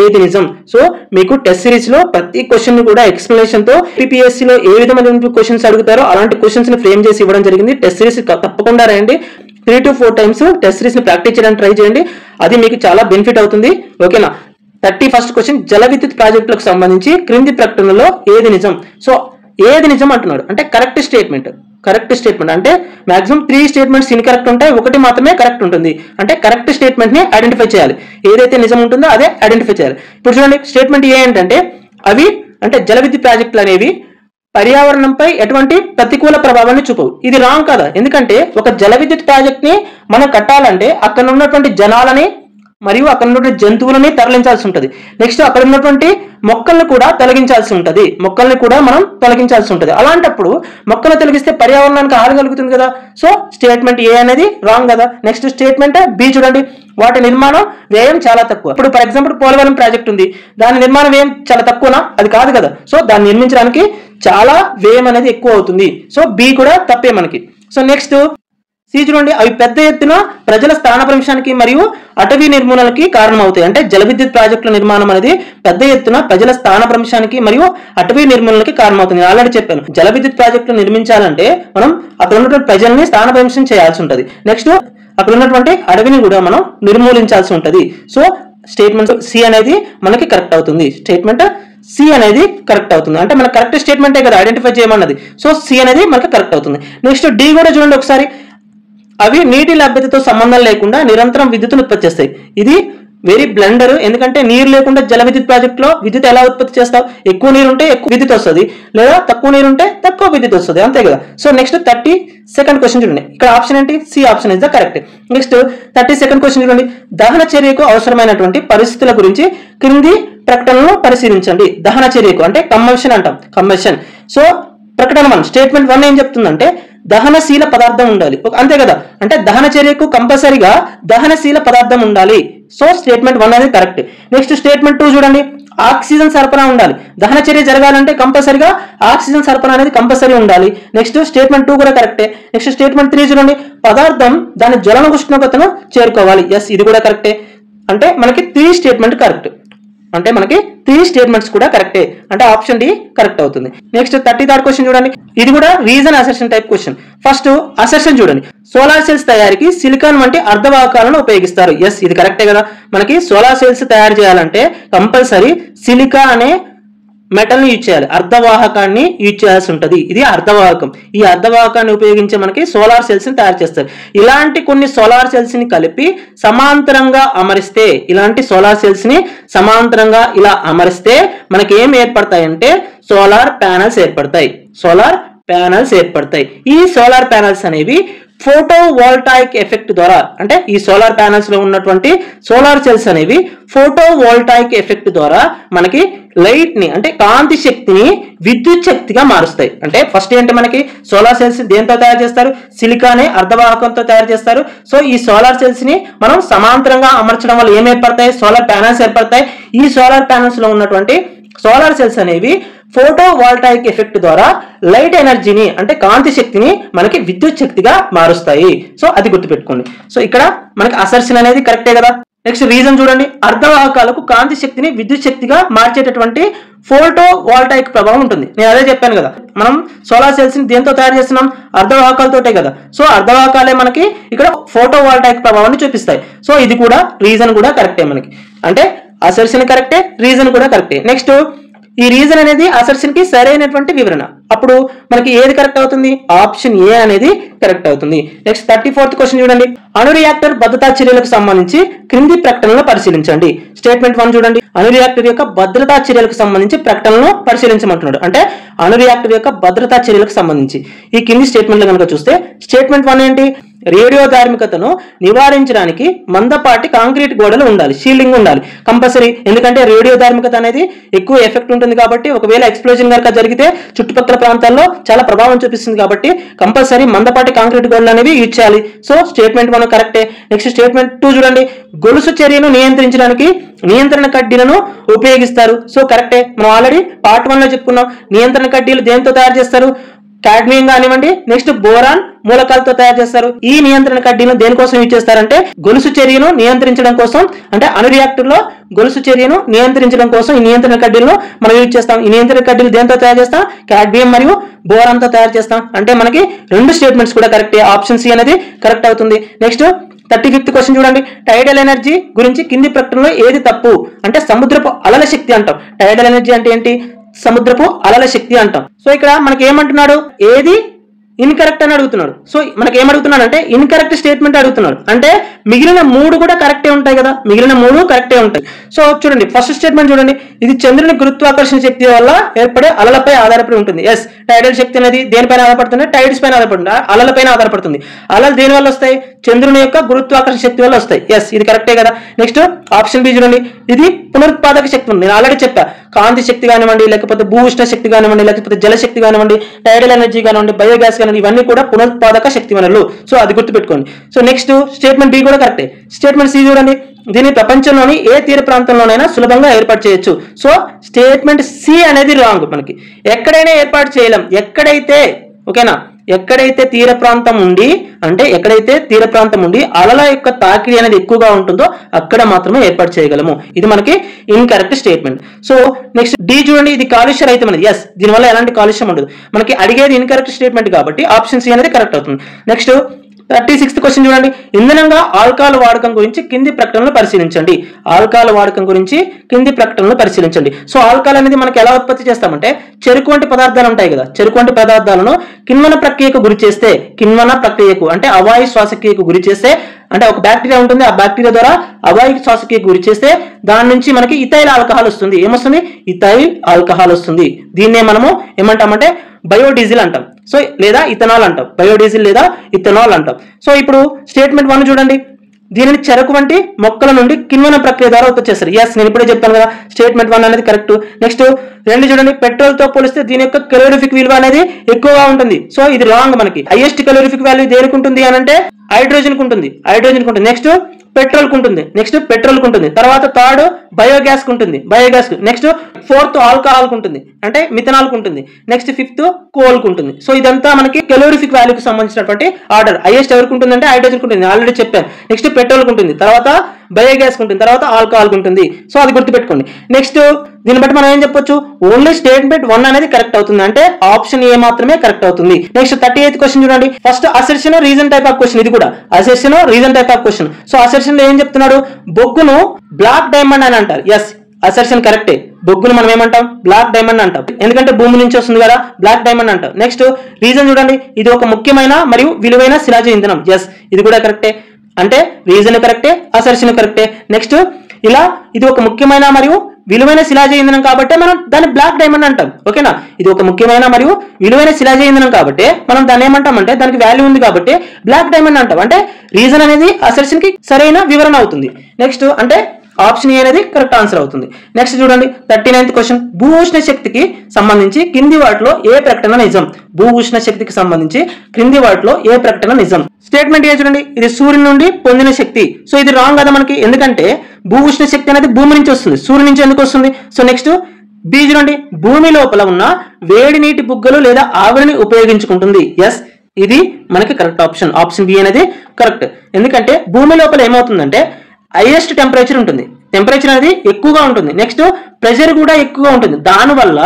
ఏది నిజం? సో మీకు టెస్ట్ సిరీస్ లో ప్రతి క్వశ్చన్ కూడా ఎక్స్ప్లెనేషన్ తో PPSC లో ఏ విధమైన క్వశ్చన్స్ అడుగుతారో అలాంటి క్వశ్చన్స్ ని ఫ్రేమ్ చేసి ఇవ్వడం జరిగింది. టెస్ట్ సిరీస్ తప్పకుండా రాయండి. 3 to 4 times టెస్ట్ సిరీస్ ని ప్రాక్టీస్ చేయడానికి ట్రై చేయండి, అది మీకు చాలా బెనిఫిట్ అవుతుంది. ఓకేనా. 31st క్వశ్చన్, జల విద్యుత్ ప్రాజెక్టులకు సంబంధించి క్రింది ప్రకటనలో ఏది నిజం? సో ఏది నిజం అంటున్నాడు అంటే కరెక్ట్ స్టేట్మెంట్ అంటే మాక్సిమం 3 స్టేట్మెంట్స్ ఇన్కరెక్ట్ ఉంటాయి, ఒకటి మాత్రమే కరెక్ట్ ఉంటుంది. అంటే కరెక్ట్ స్టేట్మెంట్ ని ఐడెంటిఫై చేయాలి, ఏదైతే నిజం ఉంటుందో అదే ఐడెంటిఫై చేయాలి. ఇప్పుడు చూడండి, స్టేట్మెంట్ ఏ ఏంటంటే అవి అంటే జల విద్యుత్ ప్రాజెక్టులు అనేవి పర్యావరణంపై ఎటువంటి ప్రతికూల ప్రభావాన్ని చూపవు. ఇది రాంగ్ కదా, ఎందుకంటే ఒక జల విద్యుత్ ప్రాజెక్ట్ ని మనం కట్టాలంటే అక్కడ ఉన్నటువంటి జనాలని మరియు అక్కడ ఉన్నటువంటి జంతువులని తరలించాల్సి ఉంటుంది. నెక్స్ట్ అక్కడ ఉన్నటువంటి మొక్కల్ని కూడా తొలగించాల్సి ఉంటుంది. అలాంటప్పుడు మొక్కలు తొలగిస్తే పర్యావరణానికి హాని కలుగుతుంది కదా. సో స్టేట్మెంట్ ఏ అనేది రాంగ్ కదా. నెక్స్ట్ స్టేట్మెంట్ బి చూడండి, వాటి నిర్మాణం వ్యయం చాలా తక్కువ. ఇప్పుడు ఫర్ ఎగ్జాంపుల్ పోలవరం ప్రాజెక్ట్ ఉంది, దాని నిర్మాణ వ్యయం చాలా తక్కువనా? అది కాదు కదా. సో దాన్ని నిర్మించడానికి చాలా వ్యయం అనేది ఎక్కువ అవుతుంది. సో బి కూడా తప్పే మనకి. సో నెక్స్ట్ సి చూడండి, అవి పెద్ద ఎత్తున ప్రజల స్థానభ్రంశానికి మరియు అటవీ నిర్మూలనకి కారణమవుతాయి. అంటే జల విద్యుత్ ప్రాజెక్టుల నిర్మాణం అనేది పెద్ద ఎత్తున ప్రజల స్థానభ్రంశానికి మరియు అటవీ నిర్మూలనకి కారణమవుతుంది. నేను ఆల్రెడీ చెప్పాను, జల విద్యుత్ ప్రాజెక్టులు నిర్మించాలంటే మనం అక్కడ ఉన్నటువంటి ప్రజల్ని స్థానభ్రంశం చేయాల్సి ఉంటుంది. నెక్స్ట్ అక్కడ ఉన్నటువంటి అడవిని కూడా మనం నిర్మూలించాల్సి ఉంటుంది. సో స్టేట్మెంట్ సి అనేది మనకి కరెక్ట్ అవుతుంది. అంటే మన కరెక్ట్ స్టేట్మెంటే కదా ఐడెంటిఫై చేయమన్నది. సో సి అనేది మనకి కరెక్ట్ అవుతుంది. నెక్స్ట్ డి కూడా చూడండి ఒకసారి, అవి నీటి లభ్యతతో సంబంధం లేకుండా నిరంతరం విద్యుత్తును ఉత్పత్తి చేస్తాయి. ఇది వెరీ బ్లండర్, ఎందుకంటే నీరు లేకుండా జల విద్యుత్ ప్రాజెక్ట్ లో విద్యుత్ ఎలా ఉత్పత్తి చేస్తావు? ఎక్కువ నీరు ఉంటే ఎక్కువ విద్యుత్ వస్తుంది, లేదా తక్కువ నీరు ఉంటే తక్కువ విద్యుత్ వస్తుంది, అంతే కదా. సో నెక్స్ట్ 32nd క్వశ్చన్ చూడండి, ఇక్కడ ఆప్షన్ ఏంటి? C option is the correct. Next 32nd question చూడండి, దహన చర్యకు అవసరమైనటువంటి పరిస్థితుల గురించి క్రింది ప్రకటనను పరిశీలించండి. దహన చర్యకు అంటే కంబషన్ అంటాం, కంబషన్. సో ప్రకటన 1 స్టేట్మెంట్ 1 ఏం చెప్తుందంటే దహనశీల పదార్థం ఉండాలి, అంతే కదా. అంటే దహన చర్యకు కంపల్సరీగా దహనశీల పదార్థం ఉండాలి. సో స్టేట్మెంట్ 1 అనేది కరెక్ట్. నెక్స్ట్ స్టేట్మెంట్ 2 చూడండి, ఆక్సిజన్ సరఫరా ఉండాలి. దహన చర్య జరగాలంటే కంపల్సరీగా ఆక్సిజన్ సరఫరా అనేది కంపల్సరీ ఉండాలి. నెక్స్ట్ స్టేట్మెంట్ 2 కూడా కరెక్టే. నెక్స్ట్ స్టేట్మెంట్ 3 చూడండి, పదార్థం దాని జ్వలన ఉష్ణోగ్రతను చేరుకోవాలి. ఎస్, ఇది కూడా కరెక్టే. అంటే మనకి 3 స్టేట్మెంట్ కరెక్ట్, అంటే మనకి 3 స్టేట్మెంట్స్ కూడా కరెక్టే, అంటే ఆప్షన్ డి కరెక్ట్ అవుతుంది. నెక్స్ట్ 33rd క్వశ్చన్ చూడండి, ఇది కూడా reason assertion type question. First assertion చూడండి, సోలార్ సెల్స్ తయారీకి సిలికాన్ వంటి అర్ధవాహకాలను ఉపయోగిస్తారు. ఎస్, ఇది కరెక్టే కదా. మనకి సోలార్ సెల్స్ తయారు చేయాలంటే కంపల్సరీ సిలికా అనే మెటల్ ని యూజ్ చేయాలి, అర్ధవాహకాన్ని యూజ్ చేయాల్సి ఉంటుంది. ఇది అర్ధవాహకం. ఈ అర్ధవాహకాన్ని ఉపయోగించి మనకి సోలార్ సెల్స్ ని తయారు చేస్తారు. ఇలాంటి కొన్ని సోలార్ సెల్స్ ని కలిపి సమాంతరంగా అమరిస్తే, ఇలాంటి సోలార్ సెల్స్ ని సమాంతరంగా ఇలా అమరిస్తే మనకి ఏం ఏర్పడతాయంటే సోలార్ ప్యానల్స్ ఏర్పడతాయి. సోలార్ ప్యానల్స్ ఏర్పడతాయి. ఈ సోలార్ ప్యానల్స్ అనేవి ఫోటో వోల్టాయిక్ ఎఫెక్ట్ ద్వారా, అంటే ఈ సోలార్ ప్యానల్స్ లో ఉన్నటువంటి సోలార్ సెల్స్ అనేవి ఫోటో వోల్టాయిక్ ఎఫెక్ట్ ద్వారా మనకి లైట్ ని, అంటే కాంతి శక్తిని విద్యుత్ శక్తిగా మారుస్తాయి. అంటే ఫస్ట్ ఏంటి, మనకి సోలార్ సెల్స్ దేంతో తయారు చేస్తారు, సిలికానే అర్ధవాహకంతో తయారు చేస్తారు. సో ఈ సోలార్ సెల్స్ ని మనం సమాంతరంగా అమర్చడం వల్ల ఏం ఏర్పడతాయి, సోలార్ ప్యానల్స్ ఏర్పడతాయి. ఈ సోలార్ ప్యానల్స్ లో ఉన్నటువంటి సోలార్ సెల్స్ అనేవి ఫోటో వోల్టాయిక్ ఎఫెక్ట్ ద్వారా లైట్ ఎనర్జీని, అంటే కాంతి శక్తిని మనకి విద్యుత్ శక్తిగా మారుస్తాయి. సో అది గుర్తుపెట్టుకోండి. సో ఇక్కడ మనకి అసర్షన్ అనేది కరెక్టే కదా. నెక్స్ట్ రీజన్ చూడండి, అర్ధవాహకాలకు కాంతి శక్తిని విద్యుత్ శక్తిగా మార్చేటటువంటి ఫోటో వోల్టాయిక్ ప్రభావం ఉంటుంది. నేను అదే చెప్పాను కదా, మనం సోలార్ సెల్స్ ని దేంతో తయారు చేస్తున్నాం, అర్ధవాహకాలతోటే కదా. సో అర్ధవాహకాలే మనకి ఇక్కడ ఫోటో వోల్టాయిక్ ప్రభావాన్ని చూపిస్తాయి. సో ఇది కూడా రీజన్ కూడా కరెక్టే మనకి, అంటే అసర్షన్ కరెక్టే, రీజన్ కూడా కరెక్టే. నెక్స్ట్ ఈ రీజన్ అనేది అసర్షన్ కి సరైనటువంటి వివరణ. అప్పుడు మనకి ఏది కరెక్ట్ అవుతుంది, ఆప్షన్ ఏ అనేది కరెక్ట్ అవుతుంది. నెక్స్ట్ 34th క్వశ్చన్ చూడండి, అణు రియాక్టర్ భద్రతా చర్యలకు సంబంధించి క్రింది ప్రకటనలు పరిశీలించండి. స్టేట్మెంట్ 1 చూడండి, అణు రియాక్టర్ యొక్క భద్రతా చర్యలకు సంబంధించి ప్రకటనలను పరిశీలించమంటున్నాడు. అంటే అణు రియాక్టర్ యొక్క భద్రతా చర్యలకు సంబంధించి ఈ కింది స్టేట్మెంట్లు కనుక చూస్తే, స్టేట్మెంట్ 1 ఏంటి, రేడియో ధార్మికతను నివారించడానికి మందపాటి కాంక్రీట్ గోడలు ఉండాలి, షీల్డింగ్ ఉండాలి కంపల్సరీ. ఎందుకంటే రేడియో ధార్మికత అనేది ఎక్కువ ఎఫెక్ట్ ఉంటుంది కాబట్టి, ఒకవేళ ఎక్స్ప్లోజన్ కనుక జరిగితే చుట్టుపక్కల ప్రాంతాల్లో చాలా ప్రభావం చూపిస్తుంది కాబట్టి కంపల్సరీ మందపాటి కాంక్రీట్ గోడలు అనేవి యూజ్ చేయాలి. సో స్టేట్మెంట్ 1 కరెక్టే. నెక్స్ట్ స్టేట్మెంట్ 2 చూడండి, గొలుసు చర్యను నియంత్రించడానికి నియంత్రణ కడ్డీలను ఉపయోగిస్తారు. సో కరెక్టే, మనం ఆల్రెడీ పార్ట్ 1 లో చెప్పుకున్నాం. నియంత్రణ కడ్డీలు దేంతో తయారు చేస్తారు, కాడ్మియం కానివ్వండి, నెక్స్ట్ బోరాన్ మూలకాలతో తయారు చేస్తారు. ఈ నియంత్రణ కడ్డీలను దేనికోసం యూజ్ చేస్తారంటే గొలుసు చర్యను నియంత్రించడం కోసం, అంటే అణు రియాక్టర్ లో గొలుసు చర్యను నియంత్రించడం కోసం ఈ నియంత్రణ కడ్డీలను మనం యూజ్ చేస్తాం. ఈ నియంత్రణ కడ్డీలు దేంతో తయారు చేస్తాం, కాడ్మియం మరియు బోరాన్ తో తయారు చేస్తాం. అంటే మనకి రెండు స్టేట్మెంట్స్ కూడా కరెక్టే, ఆప్షన్ సి అనేది కరెక్ట్ అవుతుంది. నెక్స్ట్ 35th క్వశ్చన్ చూడండి, టైడల్ ఎనర్జీ గురించి కింది ప్రకటనలో ఏది తప్పు, అంటే సముద్రపు అలల శక్తి అంటాం. టైడల్ ఎనర్జీ అంటే ఏంటి, సముద్రపు అలల శక్తి అంటాం. సో ఇక్కడ మనకి ఏమంటున్నాడు, ఏది ఇన్కరెక్ట్ అని అడుగుతున్నాడు. సో మనకి ఏమడుగుతున్నాడు అంటే ఇన్కరెక్ట్ స్టేట్మెంట్ అడుగుతున్నాడు. అంటే మిగిలిన 3 కూడా కరెక్టే ఉంటాయి కదా, మిగిలిన 3 కరెక్టే ఉంటాయి. సో చూడండి, ఫస్ట్ స్టేట్మెంట్ చూడండి, ఇది చంద్రుని గురుత్వాకర్షణ శక్తి వల్ల ఏర్పడే అలలపై ఆధారపడి ఉంటుంది. ఎస్, టైడల్ శక్తి అనేది దేనిపైన ఆధారపడుతుంది, టైడ్స్ పైన ఆధారపడుతుంది, అలలపైన ఆధారపడుతుంది. అలలు దేని వల్ల వస్తాయి, చంద్రుని యొక్క గురుత్వాకర్షణ శక్తి వల్ల వస్తాయి. ఎస్, ఇది కరెక్టే కదా. నెక్స్ట్ ఆప్షన్ బి చూడండి, ఇది పునరుత్పాదక శక్తి ఉంది. నేను ఆల్రెడీ చెప్పా, కాంతి శక్తి కానివ్వండి, లేకపోతే భూ ఉష్ణ శక్తి కానివ్వండి, లేకపోతే జలశక్తి కానివ్వండి, టైడల్ ఎనర్జీ కానివ్వండి, బయోగ్యాస్ కానివ్వండి, ఇవన్నీ కూడా పునరుత్పాదక శక్తి వనరులు. సో అది గుర్తుపెట్టుకోండి. సో నెక్స్ట్ స్టేట్మెంట్ బి కూడా కరెక్టే. స్టేట్మెంట్ సి చూడండి, దీన్ని ప్రపంచంలోని ఏ తీర ప్రాంతంలోనైనా సులభంగా ఏర్పాటు చేయొచ్చు. సో స్టేట్మెంట్ సి అనేది రాంగ్. మనకి ఎక్కడైనా ఏర్పాటు చేయలేం, ఎక్కడైతే, ఓకేనా, ఎక్కడైతే తీర ప్రాంతం ఉండి, అంటే ఎక్కడైతే తీర ప్రాంతం ఉండి అలల యొక్క తాకిడి అనేది ఎక్కువగా ఉంటుందో అక్కడ మాత్రమే ఏర్పాటు చేయగలము. ఇది మనకి incorrect statement. So next D చూడండి, ఇది కాలుష్య రహితం అనేది. ఎస్, దీనివల్ల ఎలాంటి కాలుష్యం ఉండదు. మనకి అడిగేది ఇన్కరెక్ట్ స్టేట్మెంట్ కాబట్టి ఆప్షన్ సి అనేది కరెక్ట్ అవుతుంది. నెక్స్ట్ 36th క్వశ్చన్ చూడండి, ఇంధనంగా ఆల్కహాల్ వాడకం గురించి కింది ప్రకటనలు పరిశీలించండి. ఆల్కహాల్ వాడకం గురించి కింది ప్రకటనలు పరిశీలించండి. సో ఆల్కహాల్ అనేది మనకి ఎలా ఉత్పత్తి చేస్తామంటే, చెరుకు వంటి పదార్థాలు ఉంటాయి కదా, చెరుకు వంటి పదార్థాలను కిణ్వన ప్రక్రియకు గురి చేస్తే, కిణ్వన ప్రక్రియకు అంటే అవాయు శ్వాసక్రియకు గురి చేస్తే, అంటే ఒక బ్యాక్టీరియా ఉంటుంది, ఆ బ్యాక్టీరియా ద్వారా అవాయు శ్వాసక్రియకు గురి చేస్తే దాని నుంచి మనకి ఇథైల్ ఆల్కహాల్ వస్తుంది. ఏమొస్తుంది, ఇథైల్ ఆల్కహాల్ వస్తుంది. దీన్నే మనము ఏమంటామంటే బయోడీజిల్ అంటాం. సో లేదా ఇథనాల్ అంటాం, బయోడీజిల్ లేదా ఇథనాల్ అంటాం. సో ఇప్పుడు స్టేట్మెంట్ 1 చూడండి, దీనిని చెరకు వంటి మొక్కల నుండి కిణ్వన ప్రక్రియ ద్వారా ఉత్పత్తి చేస్తారు. ఎస్, నేను ఇప్పుడే చెప్పాను కదా, స్టేట్మెంట్ 1 అనేది కరెక్ట్. నెక్స్ట్ 2 చూడండి, పెట్రోల్ తో పోలిస్తే దీని యొక్క కెలోరిఫిక్ విలువ అనేది ఎక్కువగా ఉంటుంది. సో ఇది రాంగ్. మనకి హైయెస్ట్ కెలోరిఫిక్ వాల్యూ దేనికి ఉంటుంది అని అంటే హైడ్రోజన్ కు ఉంటుంది, హైడ్రోజన్ కు ఉంటుంది. నెక్స్ట్ పెట్రోల్ కు ఉంటుంది, నెక్స్ట్ పెట్రోల్ కు ఉంటుంది. తర్వాత థర్డ్ బయోగ్యాస్ కు ఉంటుంది, బయోగ్యాస్ కు. నెక్స్ట్ 4th ఆల్కహాల్ కు ఉంటుంది, అంటే మిథనాల్ కు ఉంటుంది. నెక్స్ట్ 5th కోల్ కు ఉంటుంది. సో ఇదంతా మనకి కెలోరిఫిక్ వాల్యూకి సంబంధించినటువంటి ఆర్డర్. హైయెస్ట్ ఎవరికి ఉంటుంది అంటే హైడ్రోజన్ కు ఉంటుంది, ఆల్రెడీ చెప్పాను. నెక్స్ట్ పెట్రోల్ కు ఉంటుంది, తర్వాత బయోగ్యాస్ కు ఉంటుంది, తర్వాత ఆల్కహాల్ కు ఉంటుంది. సో అది గుర్తుపెట్టుకోండి. నెక్స్ట్ దీన్ని బట్టి మనం ఏం చెప్పొచ్చు, ఓన్లీ స్టేట్మెంట్ 1 అనేది కరెక్ట్ అవుతుంది, అంటే ఆప్షన్ ఏ మాత్రమే కరెక్ట్ అవుతుంది. నెక్స్ట్ 38th క్వశ్చన్ చూడండి, first assertion reason type of question. ఇది కూడా assertion reason type of question. So assertion లో ఏం చెప్తున్నాడు, బొగ్గును బ్లాక్ డైమండ్ అని అంటారు. ఎస్, అసర్షన్ కరెక్టే. బొగ్గును మనం ఏమంటాం? బ్లాక్ డైమండ్ అంటాం, ఎందుకంటే భూమి నుంచి వస్తుంది కదా, బ్లాక్ డైమండ్ అంటాం. నెక్స్ట్ రీజన్ చూడండి, ఇది ఒక ముఖ్యమైన మరియు విలువైన శిలాజ ఇంధనం. ఎస్, ఇది కూడా కరెక్టే. అంటే రీజన్ కరెక్టే, అసర్షన్ కరెక్టే. నెక్స్ట్ ఇలా ఇది ఒక ముఖ్యమైన మరియు విలువైన శిలాజ ఇంధనం కాబట్టి మనం దాన్ని బ్లాక్ డైమండ్ అంటాం. ఓకేనా, ఇది ఒక ముఖ్యమైన మరియు విలువైన శిలాజ ఇంధనం కాబట్టి మనం దాన్ని ఏమంటాం అంటే దానికి వాల్యూ ఉంది కాబట్టి బ్లాక్ డైమండ్ అంటాం. అంటే రీజన్ అనేది అసర్షన్ కి సరైన వివరణ అవుతుంది. నెక్స్ట్ అంటే ఆప్షన్ ఏ అనేది కరెక్ట్ ఆన్సర్ అవుతుంది. నెక్స్ట్ చూడండి 39th క్వశ్చన్, భూ ఉష్ణ శక్తికి సంబంధించి కింది వాటిలో ఏ ప్రకటన నిజం? భూ ఉష్ణ శక్తికి సంబంధించి క్రింది వాటిలో ఏ ప్రకటన నిజం? స్టేట్మెంట్ ఏ చూడండి, ఇది సూర్యుని నుండి పొందిన శక్తి. సో ఇది రాంగ్ కదా మనకి, ఎందుకంటే భూ ఉష్ణ శక్తి అనేది భూమి నుంచి వస్తుంది, సూర్యుని నుంచి ఎందుకు వస్తుంది? సో నెక్స్ట్ బి చూడండి, భూమి లోపల ఉన్న వేడి నీటి బుగ్గలు లేదా ఆవిరిని ఉపయోగించుకుంటుంది. ఎస్, ఇది మనకి కరెక్ట్ ఆప్షన్. ఆప్షన్ బి అనేది కరెక్ట్. ఎందుకంటే భూమి లోపల ఏమవుతుందంటే హైయెస్ట్ టెంపరేచర్ ఉంటుంది, టెంపరేచర్ అనేది ఎక్కువగా ఉంటుంది. నెక్స్ట్ ప్రెషర్ కూడా ఎక్కువగా ఉంటుంది. దానివల్ల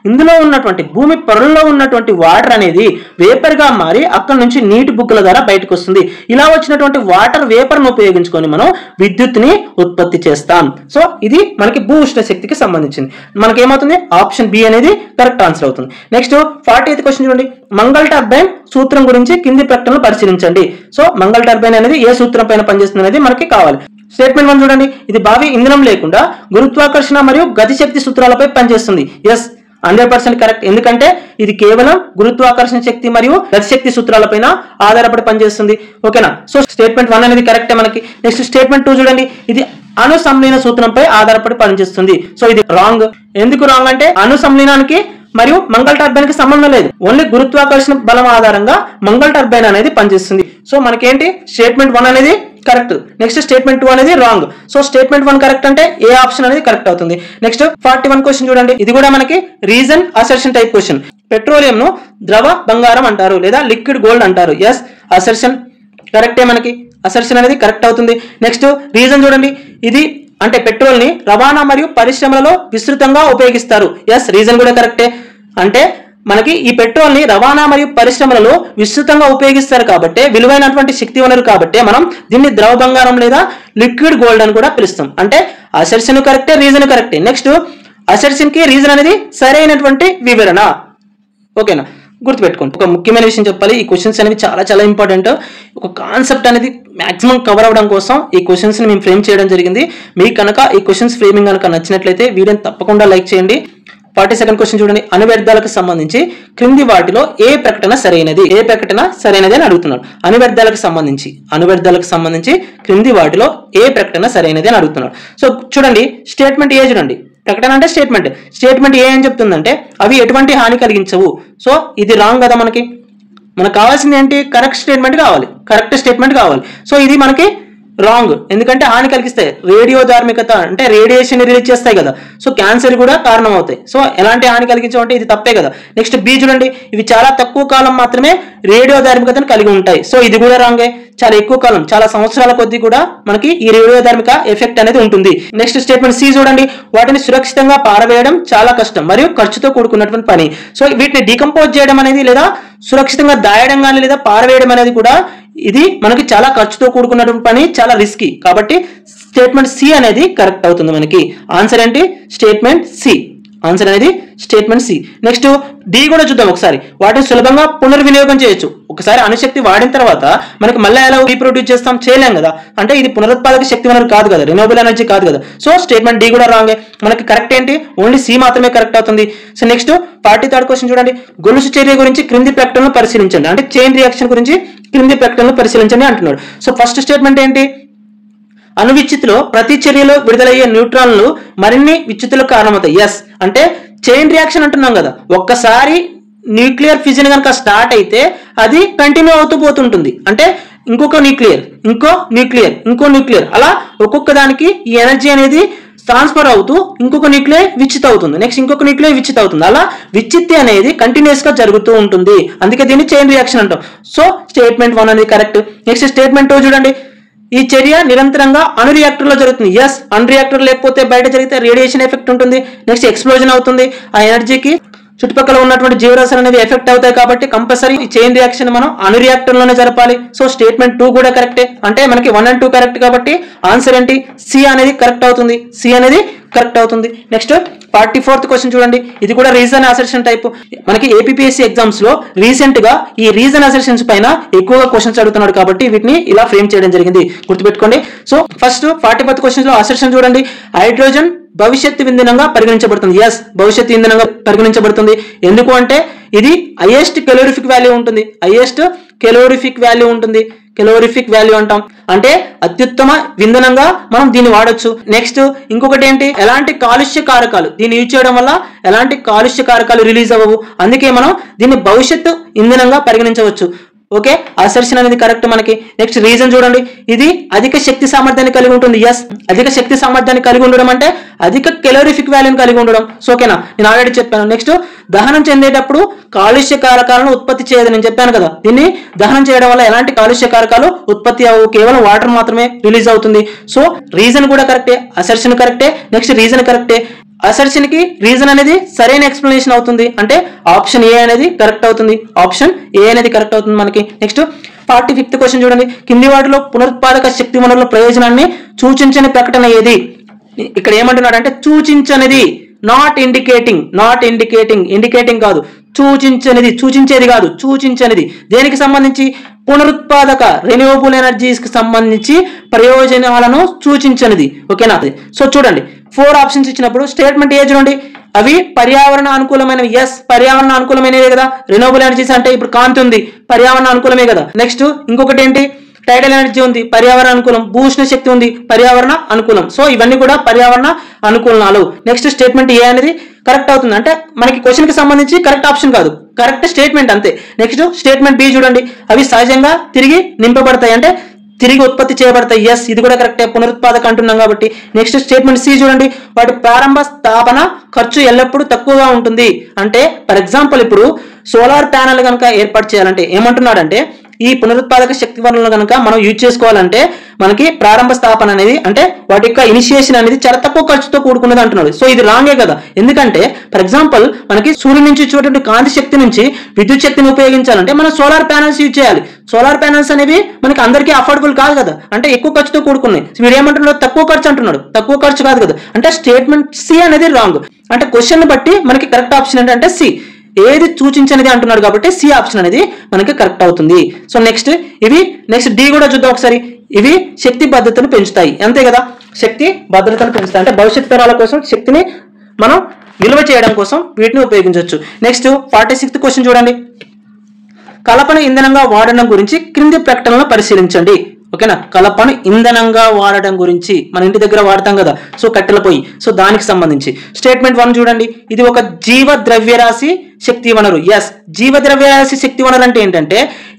ఇందులో ఉన్నటువంటి భూమి పొరల్లో ఉన్నటువంటి వాటర్ అనేది వేపర్ గా మారి అక్కడ నుంచి నీటి బుగ్గల ద్వారా బయటకు వస్తుంది. ఇలా వచ్చినటువంటి వాటర్ వేపర్ ను ఉపయోగించుకొని మనం విద్యుత్తుని ఉత్పత్తి చేస్తాం. సో ఇది మనకి భూ ఉష్ణ శక్తికి సంబంధించింది. మనకి ఏమవుతుంది? ఆప్షన్ బి అనేది కరెక్ట్ ఆన్సర్ అవుతుంది. నెక్స్ట్ 40th క్వశ్చన్ చూడండి, మంగళ టర్బైన్ సూత్రం గురించి కింది ప్రకటనలు పరిశీలించండి. సో మంగళ టర్బైన్ అనేది ఏ సూత్రం పైన పనిచేస్తుంది అనేది మనకి కావాలి. స్టేట్మెంట్ 1 చూడండి, ఇది భారీ ఇంధనం లేకుండా గురుత్వాకర్షణ మరియు గతిశక్తి సూత్రాలపై పనిచేస్తుంది. Yes, 100% correct. ఎందుకంటే ఇది కేవలం గురుత్వాకర్షణ శక్తి మరియు గతిశక్తి సూత్రాలపైన ఆధారపడి పనిచేస్తుంది. ఓకేనా, సో స్టేట్మెంట్ 1 అనేది కరెక్టే మనకి. నెక్స్ట్ స్టేట్మెంట్ 2 చూడండి, ఇది అణు సంలీన సూత్రంపై ఆధారపడి పనిచేస్తుంది. సో ఇది రాంగ్. ఎందుకు రాంగ్ అంటే అణు సంలీనానికి మరియు మంగళ టర్బైన్ కి సంబంధం లేదు, ఓన్లీ గురుత్వాకర్షణ బలం ఆధారంగా మంగళ టర్బైన్ అనేది పనిచేస్తుంది. సో మనకేంటి స్టేట్మెంట్ 1 అనేది కరెక్ట్. నెక్స్ట్ స్టేట్మెంట్ 2 అనేది రాంగ్. సో స్టేట్మెంట్ 1 కరెక్ట్ అంటే ఏ ఆప్షన్ అనేది కరెక్ట్ అవుతుంది. నెక్స్ట్ 41 క్వశ్చన్ చూడండి, ఇది కూడా మనకి reason assertion type question. Petroleum ను ద్రవ బంగారం అంటారు లేదా లిక్విడ్ గోల్డ్ అంటారు. ఎస్, అసర్షన్ కరెక్టే, మనకి అసర్షన్ అనేది కరెక్ట్ అవుతుంది. నెక్స్ట్ రీజన్ చూడండి, ఇది అంటే పెట్రోల్ ని రవాణా మరియు పరిశ్రమలలో విస్తృతంగా ఉపయోగిస్తారు. ఎస్, రీజన్ కూడా కరెక్టే. అంటే మనకి ఈ పెట్రోల్ ని రవాణా మరియు పరిశ్రమలలో విస్తృతంగా ఉపయోగిస్తారు కాబట్టి విలువైనటువంటి శక్తి వనరు కాబట్టి మనం దీన్ని ద్రవ బంగారం లేదా లిక్విడ్ గోల్డ్ అని కూడా పిలుస్తాం. అంటే అసర్షన్ కరెక్టే, రీజన్ కరెక్టే. నెక్స్ట్ అసర్షన్ కి రీజన్ అనేది సరైనటువంటి వివరణ. ఓకేనా, గుర్తుపెట్టుకోండి. ఒక ముఖ్యమైన విషయం చెప్పాలి, ఈ క్వశ్చన్స్ అనేవి చాలా చాలా ఇంపార్టెంట్. ఒక కాన్సెప్ట్ అనేది మాక్సిమం కవర్ అవ్వడం కోసం ఈ క్వశ్చన్స్ ని మేము ఫ్రేమ్ చేయడం జరిగింది. మీకు కనుక ఈ క్వశ్చన్స్ ఫ్రేమింగ్ కనుక నచ్చినట్లయితే వీడియోని తప్పకుండా లైక్ చేయండి. 42nd క్వశ్చన్ చూడండి, అణువ్యర్థాలకు సంబంధించి క్రింది వాటిలో ఏ ప్రకటన సరైనది? ఏ ప్రకటన సరైనది అని అడుగుతున్నాడు. అణువ్యర్థాలకు సంబంధించి క్రింది వాటిలో ఏ ప్రకటన సరైనది అని అడుగుతున్నాడు. సో చూడండి స్టేట్మెంట్ ఏ చూడండి, ప్రకటన అంటే స్టేట్మెంట్ ఏ అని చెప్తుందంటే అవి ఎటువంటి హాని కలిగించవు. సో ఇది రాంగ్ కదా, మనకు కావాల్సింది ఏంటి? కరెక్ట్ స్టేట్మెంట్ కావాలి. సో ఇది మనకి రాంగ్, ఎందుకంటే హాని కలిగిస్తాయి. రేడియో ధార్మికత అంటే రేడియేషన్ రిలీజ్ చేస్తాయి కదా, సో క్యాన్సర్ కూడా కారణం అవుతాయి. సో ఎలాంటి హాని కలిగించమంటే ఇది తప్పే కదా. నెక్స్ట్ బి చూడండి, ఇవి చాలా తక్కువ కాలం మాత్రమే రేడియో ధార్మికతను కలిగి ఉంటాయి. సో ఇది కూడా రాంగే, చాలా ఎక్కువ కాలం, చాలా సంవత్సరాల కొద్దీ కూడా మనకి ఈ రేడియో ధార్మిక ఎఫెక్ట్ అనేది ఉంటుంది. నెక్స్ట్ స్టేట్మెంట్ సి చూడండి, వాటిని సురక్షితంగా పారవేయడం చాలా కష్టం మరియు ఖర్చుతో కూడుకున్నటువంటి పని. సో వీటిని డీకంపోజ్ చేయడం అనేది లేదా సురక్షితంగా దాయడం కానీ లేదా పారవేయడం అనేది కూడా ఇది మనకి చాలా ఖర్చుతో కూడుకున్నటువంటి పని, చాలా రిస్కీ. కాబట్టి స్టేట్మెంట్ సి అనేది కరెక్ట్ అవుతుంది. మనకి ఆన్సర్ ఏంటి? Statement C. ఆన్సర్ అనేది స్టేట్మెంట్ సి. నెక్స్ట్ డి కూడా చూద్దాం ఒకసారి. వాటిని సులభంగా పునర్వినియోగం చేయొచ్చు. ఒకసారి అణుశక్తి వాడిన తర్వాత మనకి మళ్ళీ ఎలా రీప్రొడ్యూస్ చేస్తాం? చేయలేం కదా. అంటే ఇది పునరుత్పాదక శక్తి వనరు కాదు కదా, రినోవబుల్ ఎనర్జీ కాదు కదా. సో స్టేట్మెంట్ డి కూడా రాంగే. మనకి కరెక్ట్ ఏంటి? ఓన్లీ సి మాత్రమే కరెక్ట్ అవుతుంది. సో నెక్స్ట్ 43rd క్వశ్చన్ చూడండి, గొలుసు చర్య గురించి క్రింది ప్రకటనలు పరిశీలించండి. అంటే చైన్ రియాక్షన్ గురించి క్రింది ప్రకటనలు పరిశీలించండి అంటున్నాడు. సో ఫస్ట్ స్టేట్మెంట్ ఏంటి? అణువిచ్యుతిలో ప్రతి చర్యలో విడుదలయ్యే న్యూట్రాన్లు మరిన్ని విచ్యుతులకు కారణమవుతాయి. ఎస్, అంటే చైన్ రియాక్షన్ అంటున్నాం కదా, ఒక్కసారి న్యూక్లియర్ ఫిజన్ కనుక స్టార్ట్ అయితే అది కంటిన్యూ అవుతూ పోతుంటుంది. అంటే ఇంకొక న్యూక్లియర్ అలా ఒక్కొక్క దానికి ఈ ఎనర్జీ అనేది ట్రాన్స్ఫర్ అవుతూ ఇంకొక న్యూక్లియర్ విచ్యుత్ అవుతుంది, నెక్స్ట్ ఇంకొక న్యూక్లియర్ విచ్యుత్ అవుతుంది. అలా విచ్యుత్తి అనేది కంటిన్యూస్ గా జరుగుతూ ఉంటుంది, అందుకే దీన్ని చైన్ రియాక్షన్ అంటాం. సో స్టేట్మెంట్ 1 అనేది కరెక్ట్. నెక్స్ట్ స్టేట్మెంట్ 2 చూడండి, ఈ చర్య నిరంతరంగా అణు రియాక్టర్ లో జరుగుతుంది. ఎస్, అణు రియాక్టర్ లేకపోతే బయట జరిగితే రేడియేషన్ ఎఫెక్ట్ ఉంటుంది, నెక్స్ట్ ఎక్స్ప్లోజన్ అవుతుంది, ఆ ఎనర్జీకి చుట్టుపక్కల ఉన్నటువంటి జీవరాశులు అనేవి ఎఫెక్ట్ అవుతాయి కాబట్టి కంపల్సరీ ఈ చైన్ రియాక్షన్ మనం అణు రియాక్టర్ లోనే జరపాలి. సో స్టేట్మెంట్ 2 కూడా కరెక్టే. అంటే మనకి 1 and 2 కరెక్ట్ కాబట్టి ఆన్సర్ ఏంటి? సి అనేది కరెక్ట్ అవుతుంది. సి అనేది కరెక్ట్ అవుతుంది. నెక్స్ట్ 44th క్వశ్చన్ చూడండి. ఇది కూడా రీజన్ అసర్షన్ టైప్. మనకి ఏపీపీఎస్సీ ఎగ్జామ్స్ లో రీసెంట్ గా ఈ రీజన్ అసర్షన్స్ పైన ఎక్కువగా క్వశ్చన్స్ అడుగుతున్నాడు కాబట్టి వీటిని ఇలా ఫ్రేమ్ చేయడం జరిగింది, గుర్తుపెట్టుకోండి. సో ఫస్ట్ 44th క్వశ్చన్ లో అసర్షన్ చూడండి. హైడ్రోజన్ భవిష్యత్తు ఇంధనంగా పరిగణించబడుతుంది. ఎస్, భవిష్యత్తు ఇంధనంగా పరిగణించబడుతుంది. ఎందుకు అంటే ఇది హైయెస్ట్ కెలోరిఫిక్ వాల్యూ ఉంటుంది. హైయెస్ట్ కెలోరిఫిక్ వాల్యూ ఉంటుంది. కెలోరిఫిక్ వాల్యూ అంటాం అంటే అత్యుత్తమ ఇంధనంగా మనం దీన్ని వాడొచ్చు. నెక్స్ట్ ఇంకొకటి ఏంటి, ఎలాంటి కాలుష్య కారకాలు దీన్ని యూజ్ చేయడం వల్ల ఎలాంటి కాలుష్య కారకాలు రిలీజ్ అవ్వవు. అందుకే మనం దీన్ని భవిష్యత్తు ఇంధనంగా పరిగణించవచ్చు. ఓకే, అసర్షన్ అనేది కరెక్ట్ మనకి. నెక్స్ట్ రీజన్ చూడండి. ఇది అధిక శక్తి సామర్థ్యాన్ని కలిగి ఉంటుంది. ఎస్, అధిక శక్తి సామర్థ్యాన్ని కలిగి ఉండడం అంటే అధిక కెలోరిఫిక్ వాల్యూని కలిగి ఉండడం. సో ఓకేనా, నేను ఆల్రెడీ చెప్పాను. నెక్స్ట్ దహనం చెందేటప్పుడు కాలుష్య కారకాలను ఉత్పత్తి చేయదు, నేను చెప్పాను కదా. దీన్ని దహనం చేయడం వల్ల ఎలాంటి కాలుష్య కారకాలు ఉత్పత్తి అవ్వవు, కేవలం వాటర్ మాత్రమే రిలీజ్ అవుతుంది. సో రీజన్ కూడా కరెక్టే, అసర్షన్ కరెక్టే, నెక్స్ట్ రీజన్ కరెక్టే. అసర్షన్ కి రీజన్ అనేది సరైన ఎక్స్ప్లెనేషన్ అవుతుంది. అంటే ఆప్షన్ ఏ అనేది కరెక్ట్ అవుతుంది. ఆప్షన్ ఏ అనేది కరెక్ట్ అవుతుంది మనకి. నెక్స్ట్ 45th క్వశ్చన్ చూడండి. కింది వాటిలో పునరుత్పాదక శక్తి వనరుల ప్రయోజనాన్ని సూచించని ప్రకటన ఏది? ఇక్కడ ఏమంటున్నాడు అంటే సూచించనిది, not indicating. Not indicating, indicating కాదు, సూచించనిది, సూచించేది కాదు, సూచించనిది. దేనికి సంబంధించి? పునరుత్పాదక రెన్యూవబుల్ ఎనర్జీస్ కి సంబంధించి ప్రయోజనాలను సూచించనిది. ఓకేనా? సో చూడండి 4 ఆప్షన్స్ ఇచ్చినప్పుడు స్టేట్మెంట్ ఏ చూడండి. అవి పర్యావరణ అనుకూలమైనవి. ఎస్, పర్యావరణ అనుకూలమైనవే కదా. రెన్యూవబుల్ ఎనర్జీస్ అంటే ఇప్పుడు కాంతి ఉంది, పర్యావరణ అనుకూలమే కదా. నెక్స్ట్ ఇంకొకటి ఏంటి, టైడల్ ఎనర్జీ ఉంది, పర్యావరణ అనుకూలం. భూషణ శక్తి ఉంది, పర్యావరణ అనుకూలం. సో ఇవన్నీ కూడా పర్యావరణ అనుకూలనాలు. నెక్స్ట్ స్టేట్మెంట్ ఏ అనేది కరెక్ట్ అవుతుంది. అంటే మనకి క్వశ్చన్ కి సంబంధించి కరెక్ట్ ఆప్షన్ కాదు, కరెక్ట్ స్టేట్మెంట్ అంతే. నెక్స్ట్ స్టేట్మెంట్ బి చూడండి. అవి సహజంగా తిరిగి నింపబడతాయి అంటే తిరిగి ఉత్పత్తి చేయబడతాయి. ఎస్, ఇది కూడా కరెక్టే, పునరుత్పాదక అంటున్నాం కాబట్టి. నెక్స్ట్ స్టేట్మెంట్ సి చూడండి. వాటి ప్రారంభ స్థాపన ఖర్చు ఎల్లప్పుడూ తక్కువగా ఉంటుంది. అంటే ఫర్ ఎగ్జాంపుల్ ఇప్పుడు సోలార్ ప్యానెల్ కనుక ఏర్పాటు చేయాలంటే ఏమంటున్నాడంటే ఈ పునరుత్పాదక శక్తి వనరులను కనుక మనం యూజ్ చేసుకోవాలంటే మనకి ప్రారంభ స్థాపన అనేది అంటే వాటి యొక్క ఇనిషియేషన్ అనేది చాలా తక్కువ ఖర్చుతో కూడుకున్నది అంటున్నాడు. సో ఇది రాంగే కదా. ఎందుకంటే ఫర్ ఎగ్జాంపుల్ మనకి సూర్యుడి నుంచి వచ్చేటువంటి కాంతి శక్తి నుంచి విద్యుత్ శక్తిని ఉపయోగించాలంటే మనం సోలార్ ప్యానెల్స్ యూజ్ చేయాలి. సోలార్ ప్యానెల్స్ అనేవి మనకి అందరికీ అఫోర్డబుల్ కాదు కదా, అంటే ఎక్కువ ఖర్చుతో కూడుకున్నాయి. వీడు ఏమంటున్నాడు, తక్కువ ఖర్చు అంటున్నాడు. తక్కువ ఖర్చు కాదు కదా, అంటే స్టేట్మెంట్ సి అనేది రాంగ్. అంటే క్వశ్చన్ బట్టి మనకి కరెక్ట్ ఆప్షన్ ఏంటంటే సి. ఏది సూచించనిది అంటున్నాడు కాబట్టి సి ఆప్షన్ అనేది మనకి కరెక్ట్ అవుతుంది. సో నెక్స్ట్ నెక్స్ట్ డి కూడా చూద్దాం ఒకసారి. ఇవి శక్తి భద్రతను పెంచుతాయి, అంతే కదా. శక్తి భద్రతను పెంచుతాయి అంటే భవిష్యత్ తరాల కోసం శక్తిని మనం నిల్వ చేయడం కోసం వీటిని ఉపయోగించవచ్చు. నెక్స్ట్ 46th క్వశ్చన్ చూడండి. కలపను ఇంధనంగా వాడడం గురించి క్రింది ప్రకటనలను పరిశీలించండి. ఓకేనా, కలపను ఇంధనంగా వాడడం గురించి మన ఇంటి దగ్గర వాడతాం కదా, సో కట్టెల పొయ్యి. సో దానికి సంబంధించి స్టేట్మెంట్ 1 చూడండి. ఇది ఒక జీవ ద్రవ్యరాశి శక్తి వనరు. ఎస్, జీవ ద్రవ్యరాశి శక్తి వనరు అంటే ఏంటంటే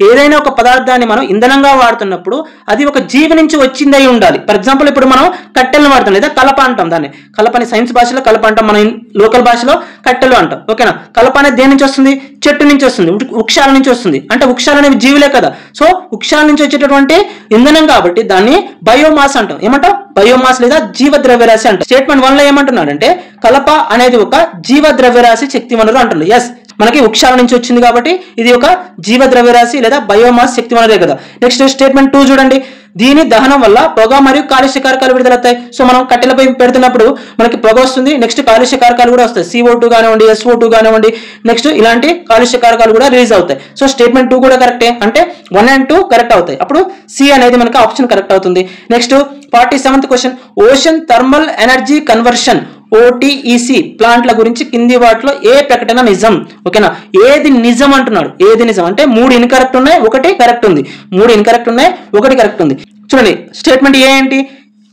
ఏదైనా ఒక పదార్థాన్ని మనం ఇంధనంగా వాడుతున్నప్పుడు అది ఒక జీవి నుంచి వచ్చిందై ఉండాలి. ఫర్ ఎగ్జాంపుల్ ఇప్పుడు మనం కట్టెలను వాడతాం లేదా కలప అంటాం. దాన్ని కలపని సైన్స్ భాషలో కలప అంటాం, మన లోకల్ భాషలో కట్టెలు అంటాం. ఓకేనా, కలప అనేది దేని నుంచి వస్తుంది? చెట్టు నుంచి వస్తుంది, వృక్షాల నుంచి వస్తుంది. అంటే వృక్షాలు అనేవి జీవులే కదా. సో వృక్షాల నుంచి వచ్చేటటువంటి ఇంధనం కాబట్టి దాన్ని బయోమాస్ అంటాం. ఏమంటాం? బయోమాస్ లేదా జీవ ద్రవ్యరాశి అంటాం. స్టేట్మెంట్ 1 లో ఏమంటున్నాడంటే కలప అనేది ఒక జీవ ద్రవ్యరాశి శక్తి వనరు అంటున్నాడు. ఎస్, మనకి వృక్షాల నుంచి వచ్చింది కాబట్టి ఇది ఒక జీవ ద్రవ్యరాశి లేదా బయోమాస్ శక్తి వనరే కదా. నెక్స్ట్ స్టేట్మెంట్ 2 చూడండి. దీని దహనం వల్ల పొగ మరియు కాలుష్య కారకాలు విడుదలవుతాయి. సో మనం కట్టెలపై పెడుతున్నప్పుడు మనకి పొగ వస్తుంది, నెక్స్ట్ కాలుష్య కారకాలు కూడా వస్తాయి. CO2 కానివ్వండి, SO2 కానివ్వండి, నెక్స్ట్ ఇలాంటి కాలుష్య కారకాలు కూడా రిలీజ్ అవుతాయి. సో స్టేట్మెంట్ 2 కూడా కరెక్టే, అంటే 1 and 2 కరెక్ట్ అవుతాయి. అప్పుడు సి అనేది మనకి ఆప్షన్ కరెక్ట్ అవుతుంది. Next 47th question. Ocean thermal energy conversion OTEC ప్లాంట్ల గురించి కింది వాటిలో ఏ ప్రకటన నిజం? ఓకేనా, ఏది నిజం అంటున్నాడు. ఏది నిజం అంటే 3 ఇన్కరెక్ట్ ఉన్నాయి, 1 కరెక్ట్ ఉంది. 3 ఇన్కరెక్ట్ ఉన్నాయి, 1 కరెక్ట్ ఉంది. చూడండి స్టేట్మెంట్ ఏ ఏంటి?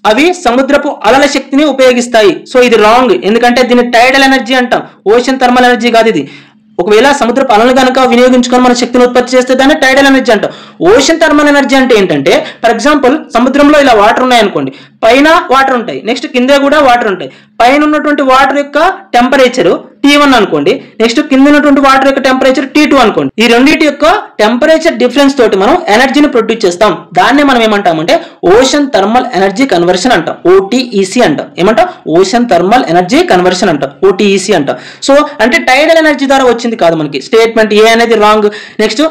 అవి సముద్రపు అలల శక్తిని ఉపయోగిస్తాయి. సో ఇది రాంగ్, ఎందుకంటే దీన్ని టైడల్ ఎనర్జీ అంటాం, ఓషన్ థర్మల్ ఎనర్జీ కాదు ఇది. ఒకవేళ సముద్రపు అలలు కనుక వినియోగించుకొని మన శక్తిని ఉత్పత్తి చేస్తే దాన్ని టైడల్ ఎనర్జీ అంటాం. ఓషన్ థర్మల్ ఎనర్జీ అంటే ఏంటంటే ఫర్ ఎగ్జాంపుల్ సముద్రంలో ఇలా వాటర్ ఉన్నాయి అనుకోండి, పైన వాటర్ ఉంటాయి, నెక్స్ట్ కింద కూడా వాటర్ ఉంటాయి. పైన ఉన్నటువంటి వాటర్ యొక్క టెంపరేచర్ T1 అనుకోండి. నెక్స్ట్ కింద ఉన్నటువంటి వాటర్ యొక్క టెంపరేచర్ T2 అనుకోండి. ఈ రెండింటి యొక్క టెంపరేచర్ డిఫరెన్స్ తోటి మనం ఎనర్జీని ప్రొడ్యూస్ చేస్తాం. దాన్నే మనం ఏమంటామంటే ఓషన్ థర్మల్ ఎనర్జీ కన్వర్షన్ అంటాం, OTEC అంటాం. ఏమంటాం? ఓషన్ థర్మల్ ఎనర్జీ కన్వర్షన్ అంటాం, OTEC అంటాం. సో అంటే టైడల్ ఎనర్జీ ద్వారా వచ్చింది కాదు మనకి. స్టేట్మెంట్ ఏ అనేది రాంగ్. నెక్స్ట్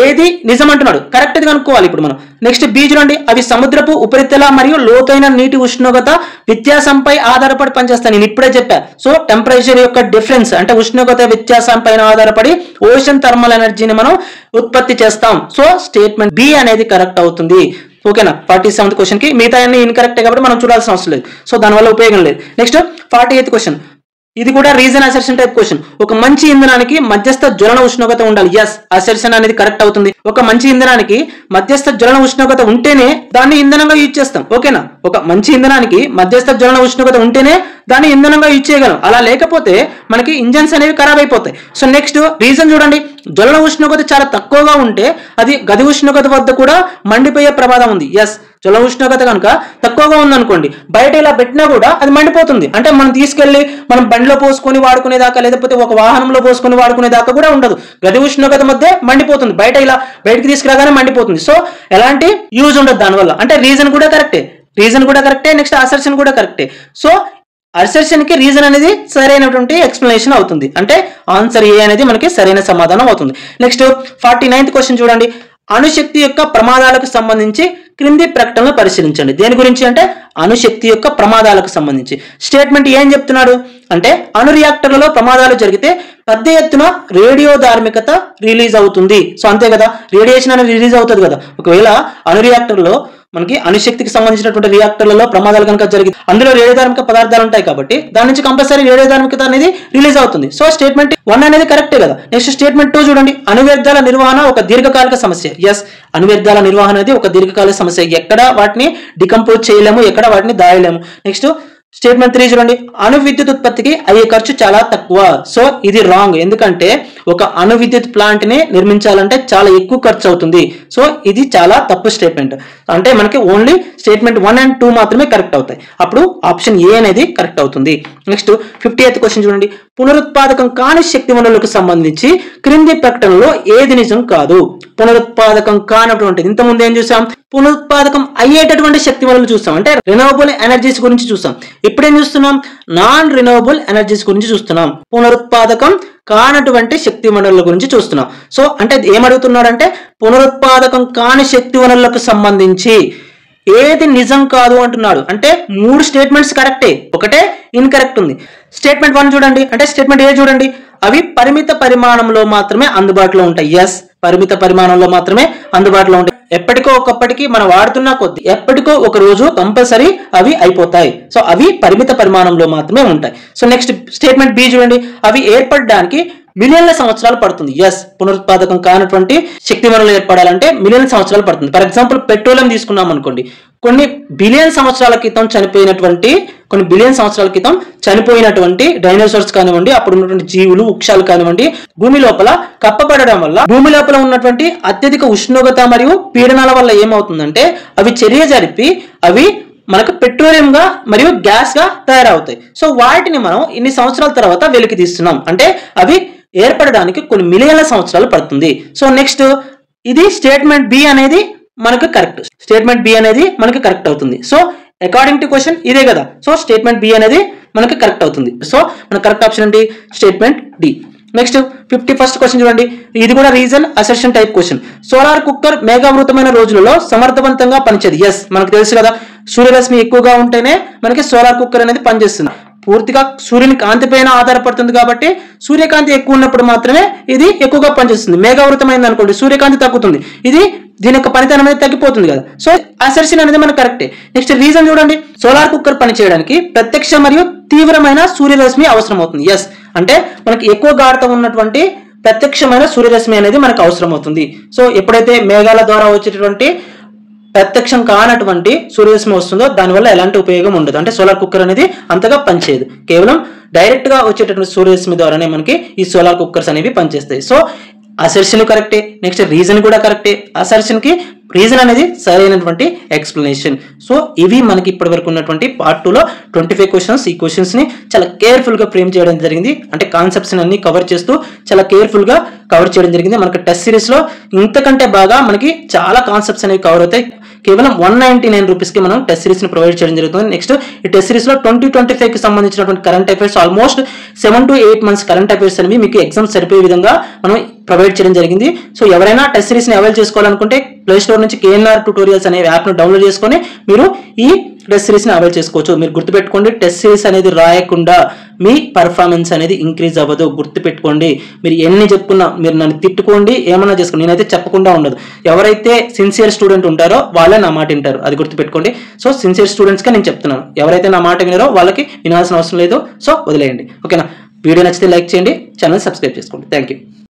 ఏది నిజం అంటున్నాడు, కరెక్ట్ గా కనుక్కోవాలి ఇప్పుడు మనం. నెక్స్ట్ బి చూడండి, అవి సముద్రపు ఉపరితల మరియు లోతైన నీటి ఉష్ణోగ్రత వ్యత్యాసంపై ఆధారపడి పనిచేస్తాయి. నేను ఇప్పుడే చెప్పా. సో టెంపరేచర్ యొక్క డిఫరెన్స్ అంటే ఉష్ణోగ్రత వ్యత్యాసం పైన ఆధారపడి ఓషన్ థర్మల్ ఎనర్జీని మనం ఉత్పత్తి చేస్తాం. సో స్టేట్మెంట్ బి అనేది కరెక్ట్ అవుతుంది. ఓకేనా? 47th క్వశ్చన్ కి మిగతా అన్ని ఇన్కరెక్ట్ కాబట్టి మనం చూడాల్సిన అవసరం లేదు. సో దానివల్ల ఉపయోగం లేదు. నెక్స్ట్ 48th క్వశ్చన్, ఇది కూడా రీజన్ అసెర్షన్ టైప్ క్వశ్చన్. ఒక మంచి ఇంధనానికి మధ్యస్థ జ్వలన ఉష్ణోగ్రత ఉండాలి. ఎస్, అసెర్షన్ అనేది కరెక్ట్ అవుతుంది. ఒక మంచి ఇంధనానికి మధ్యస్థ జ్వలన ఉష్ణోగ్రత ఉంటేనే దాన్ని ఇంధనంగా యూజ్ చేస్తాం. ఓకేనా? ఒక మంచి ఇంధనానికి మధ్యస్థ జ్వలన ఉష్ణోగ్రత ఉంటేనే దాన్ని ఇంధనంగా యూజ్ చేయగలం. అలా లేకపోతే మనకి ఇంజన్స్ అనేవి ఖరాబ్ అయిపోతాయి. సో నెక్స్ట్ రీజన్ చూడండి, జ్వలన ఉష్ణోగ్రత చాలా తక్కువగా ఉంటే అది గది ఉష్ణోగ్రత వద్ద కూడా మండిపోయే ప్రమాదం ఉంది. ఎస్, జ్వలన ఉష్ణోగ్రత కనుక తక్కువగా ఉందనుకోండి, బయట ఇలా పెట్టినా కూడా అది మండిపోతుంది. అంటే మనం తీసుకెళ్లి మనం బండిలో పోసుకొని వాడుకునేదాకా, లేకపోతే ఒక వాహనంలో పోసుకొని వాడుకునేదాకా కూడా ఉండదు. గది ఉష్ణోగ్రత మధ్య మండిపోతుంది, బయట ఇలా బయటకు తీసుకురాగానే మండిపోతుంది. సో ఎలాంటి యూజ్ ఉండదు దానివల్ల. అంటే రీజన్ కూడా కరెక్టే, నెక్స్ట్ అసర్షన్ కూడా కరెక్టే. సో అసర్షన్ కి రీజన్ అనేది సరైనటువంటి ఎక్స్ప్లెనేషన్ అవుతుంది. అంటే ఆన్సర్ ఏ అనేది మనకి సరైన సమాధానం అవుతుంది. నెక్స్ట్ 49th క్వశ్చన్ చూడండి, అణుశక్తి యొక్క ప్రమాదాలకు సంబంధించి క్రింది ప్రకటనలు పరిశీలించండి. దేని గురించి అంటే అణుశక్తి యొక్క ప్రమాదాలకు సంబంధించి. స్టేట్మెంట్ ఏం చెప్తున్నాడు అంటే అణు రియాక్టర్లలో ప్రమాదాలు జరిగితే పెద్ద ఎత్తున రేడియో ధార్మికత రిలీజ్ అవుతుంది. సో అంతే కదా, రేడియేషన్ అనేది రిలీజ్ అవుతుంది కదా. ఒకవేళ అణు రియాక్టర్లో మనకి అణుశక్తికి సంబంధించినటువంటి రియాక్టర్లలో ప్రమాదాలు కనుక జరిగింది, అందులో రేడియోధార్మిక పదార్థాలు ఉంటాయి కాబట్టి దాని నుంచి కంపల్సరీ రేడియోధార్మికత అనేది రిలీజ్ అవుతుంది. సో స్టేట్మెంట్ 1 అనేది కరెక్టే కదా. నెక్స్ట్ స్టేట్మెంట్ 2 చూడండి, అణువ్యర్థాల నిర్వహణ ఒక దీర్ఘకాలిక సమస్య. ఎస్, అణువ్యర్థాల నిర్వహణ అనేది ఒక దీర్ఘకాలిక సమస్య. ఎక్కడ వాటిని డికంపోజ్ చేయలేము, ఎక్కడ వాటిని దాయలేము. నెక్స్ట్ స్టేట్మెంట్ 3 చూడండి, అణు విద్యుత్ ఉత్పత్తికి అయ్యే ఖర్చు చాలా తక్కువ. సో ఇది రాంగ్, ఎందుకంటే ఒక అణు విద్యుత్ ప్లాంట్ ని నిర్మించాలంటే చాలా ఎక్కువ ఖర్చు అవుతుంది. సో ఇది చాలా తప్పు స్టేట్మెంట్. అంటే మనకి ఓన్లీ స్టేట్మెంట్ 1 and 2 మాత్రమే కరెక్ట్ అవుతాయి. అప్పుడు ఆప్షన్ ఏ అనేది కరెక్ట్ అవుతుంది. నెక్స్ట్ 50th క్వశ్చన్ చూడండి, పునరుత్పాదకం కాని శక్తి వనరులకు సంబంధించి క్రింది ప్రకటనలో ఏది నిజం కాదు? పునరుత్పాదకం కానటువంటిది ఇంతకుముందు ఏం చూసాం, పునరుత్పాదకం అయ్యేటటువంటి శక్తి వనరులు చూస్తాం, అంటే రెన్యూవబుల్ ఎనర్జీస్ గురించి చూస్తాం. ఇప్పుడేం చూస్తున్నాం, నాన్ రెన్యూవబుల్ ఎనర్జీస్ గురించి చూస్తున్నాం. పునరుత్పాదకం కానటువంటి శక్తి వనరుల గురించి చూస్తున్నాం. సో అంటే ఏమడుగుతున్నాడంటే పునరుత్పాదకం కాని శక్తి వనరులకు సంబంధించి ఏది నిజం కాదు అంటున్నాడు. అంటే 3 స్టేట్మెంట్స్ కరెక్టే, ఒకటే ఇన్కరెక్ట్ ఉంది. స్టేట్మెంట్ 1 చూడండి, అంటే స్టేట్మెంట్ ఏ చూడండి, అవి పరిమిత పరిమాణంలో మాత్రమే అందుబాటులో ఉంటాయి. ఎస్, పరిమిత పరిమాణంలో మాత్రమే అందుబాటులో ఉంటాయి. ఎప్పటికో ఒకప్పటికి మనం వాడుతున్న కొద్ది ఎప్పటికో ఒక రోజు కంపల్సరీ అవి అయిపోతాయి. సో అవి పరిమిత పరిమాణంలో మాత్రమే ఉంటాయి. సో నెక్స్ట్ స్టేట్మెంట్ బి చూడండి, అవి ఏర్పడడానికి మిలియన్ల సంవత్సరాలు పడుతుంది. ఎస్, పునరుత్పాదకం కానటువంటి శక్తి వనరులు ఏర్పడాలంటే మిలియన్ సంవత్సరాలు పడుతుంది. ఫర్ ఎగ్జాంపుల్ పెట్రోలియం తీసుకున్నాం అనుకోండి, కొన్ని బిలియన్ సంవత్సరాల క్రితం చనిపోయినటువంటి డైనోసార్స్ కానివ్వండి, అప్పుడు ఉన్నటువంటి జీవులు, వృక్షాలు కానివ్వండి, భూమి లోపల కప్పబడడం వల్ల భూమి లోపల ఉన్నటువంటి అత్యధిక ఉష్ణోగ్రత మరియు పీడనాల వల్ల ఏమవుతుందంటే అవి చర్య జరిపి అవి మనకు పెట్రోలియం గా మరియు గ్యాస్ గా తయారవుతాయి. సో వాటిని మనం ఇన్ని సంవత్సరాల తర్వాత వెలికి తీస్తున్నాం, అంటే అవి ఏర్పడడానికి కొన్ని మిలియన్ల సంవత్సరాలు పడుతుంది. సో నెక్స్ట్ ఇది స్టేట్మెంట్ బి అనేది మనకు కరెక్ట్. స్టేట్మెంట్ బి అనేది మనకి కరెక్ట్ అవుతుంది. సో అకార్డింగ్ టు క్వశ్చన్ ఇదే కదా. సో స్టేట్మెంట్ బి అనేది మనకి కరెక్ట్ అవుతుంది. సో మన కరెక్ట్ ఆప్షన్ ఏంటి? Statement D. Next 51st question చూడండి, ఇది కూడా reason assertion type question. Solar cooker మేఘావృతమైన రోజులలో సమర్థవంతంగా పనిచేది. ఎస్, మనకు తెలుసు కదా, సూర్యరశ్మి ఎక్కువగా ఉంటేనే మనకి సోలార్ కుక్కర్ అనేది పనిచేస్తుంది. పూర్తిగా సూర్యుని కాంతి పైన ఆధారపడుతుంది కాబట్టి సూర్యకాంతి ఎక్కువ ఉన్నప్పుడు మాత్రమే ఇది ఎక్కువగా పనిచేస్తుంది. మేఘావృతమైంది అనుకోండి, సూర్యకాంతి తగ్గుతుంది, దీని యొక్క పనితనం అనేది తగ్గిపోతుంది కదా. సో అసెర్షన్ అనేది మనకు కరెక్టే. నెక్స్ట్ రీజన్ చూడండి, సోలార్ కుక్కర్ పనిచేయడానికి ప్రత్యక్ష మరియు తీవ్రమైన సూర్యరశ్మి అవసరం అవుతుంది. ఎస్, అంటే మనకి ఎక్కువ గాఢత ఉన్నటువంటి ప్రత్యక్షమైన సూర్యరశ్మి అనేది మనకు అవసరం అవుతుంది. సో ఎప్పుడైతే మేఘాల ద్వారా వచ్చేటటువంటి ప్రత్యక్షం కానటువంటి సూర్యరశ్మి వస్తుందో దానివల్ల ఎలాంటి ఉపయోగం ఉండదు. అంటే సోలార్ కుక్కర్ అనేది అంతగా పనిచేయదు. కేవలం డైరెక్ట్ గా వచ్చేటటువంటి సూర్యరశ్మి ద్వారానే మనకి ఈ సోలార్ కుక్కర్స్ అనేవి పనిచేస్తాయి. సో అసర్షన్ కరెక్టే, నెక్స్ట్ రీజన్ కూడా కరెక్టే, అసర్షన్కి రీజన్ అనేది సరైనటువంటి ఎక్స్ప్లెనేషన్. సో ఇవి మనకి ఇప్పటి వరకు ఉన్నటువంటి పార్ట్ 2లో 25 క్వశ్చన్స్. ఈ క్వశ్చన్స్ని చాలా కేర్ఫుల్గా ఫ్రేమ్ చేయడం జరిగింది, అంటే కాన్సెప్ట్స్ అన్ని కవర్ చేస్తూ చాలా కేర్ఫుల్గా కవర్ చేయడం జరిగింది. మనకి టెస్ట్ సిరీస్లో ఇంతకంటే బాగా మనకి చాలా కాన్సెప్ట్స్ అనేవి కవర్ అవుతాయి. కేవలం 199 రూపీస్కి మనం టెస్ట్ సిరీస్ని ప్రొవైడ్ చేయడం జరుగుతుంది. నెక్స్ట్ ఈ టెస్ట్ సిరీస్లో 2025కి సంబంధించినటువంటి current affairs almost 7 to 8 months current affairs అనేవి మీకు ఎగ్జామ్స్ సరిపోయే విధంగా మనం ప్రొవైడ్ చేయడం జరిగింది. సో ఎవరైనా టెస్ట్ సిరీస్ని అవైల్ చేసుకోవాలనుకుంటే ప్లే స్టోర్ నుంచి KNR ట్యూటోరియల్స్ అనే యాప్ను డౌన్లోడ్ చేసుకొని మీరు ఈ టెస్ట్ సిరీస్ని అవైల్ చేసుకోవచ్చు. మీరు గుర్తుపెట్టుకోండి, టెస్ట్ సిరీస్ అనేది రాయకుండా మీ పర్ఫార్మెన్స్ అనేది ఇంక్రీజ్ అవ్వదు. గుర్తుపెట్టుకోండి, మీరు ఎన్ని చెప్పుకున్నా, మీరు నన్ను తిట్టుకోండి, ఏమన్నా చేసుకోండి, నేనైతే చెప్పకుండా ఉండదు. ఎవరైతే సిన్సియర్ స్టూడెంట్ ఉంటారో వాళ్ళే నా మాట వింటారు, అది గుర్తుపెట్టుకోండి. సో సిన్సియర్ స్టూడెంట్స్గా నేను చెప్తున్నాను, ఎవరైతే నా మాట వినారో వాళ్ళకి వినాల్సిన అవసరం లేదు. సో వదిలేయండి, ఓకేనా. వీడియో నచ్చితే లైక్ చేయండి, ఛానల్ సబ్స్క్రైబ్ చేసుకోండి. Thank you.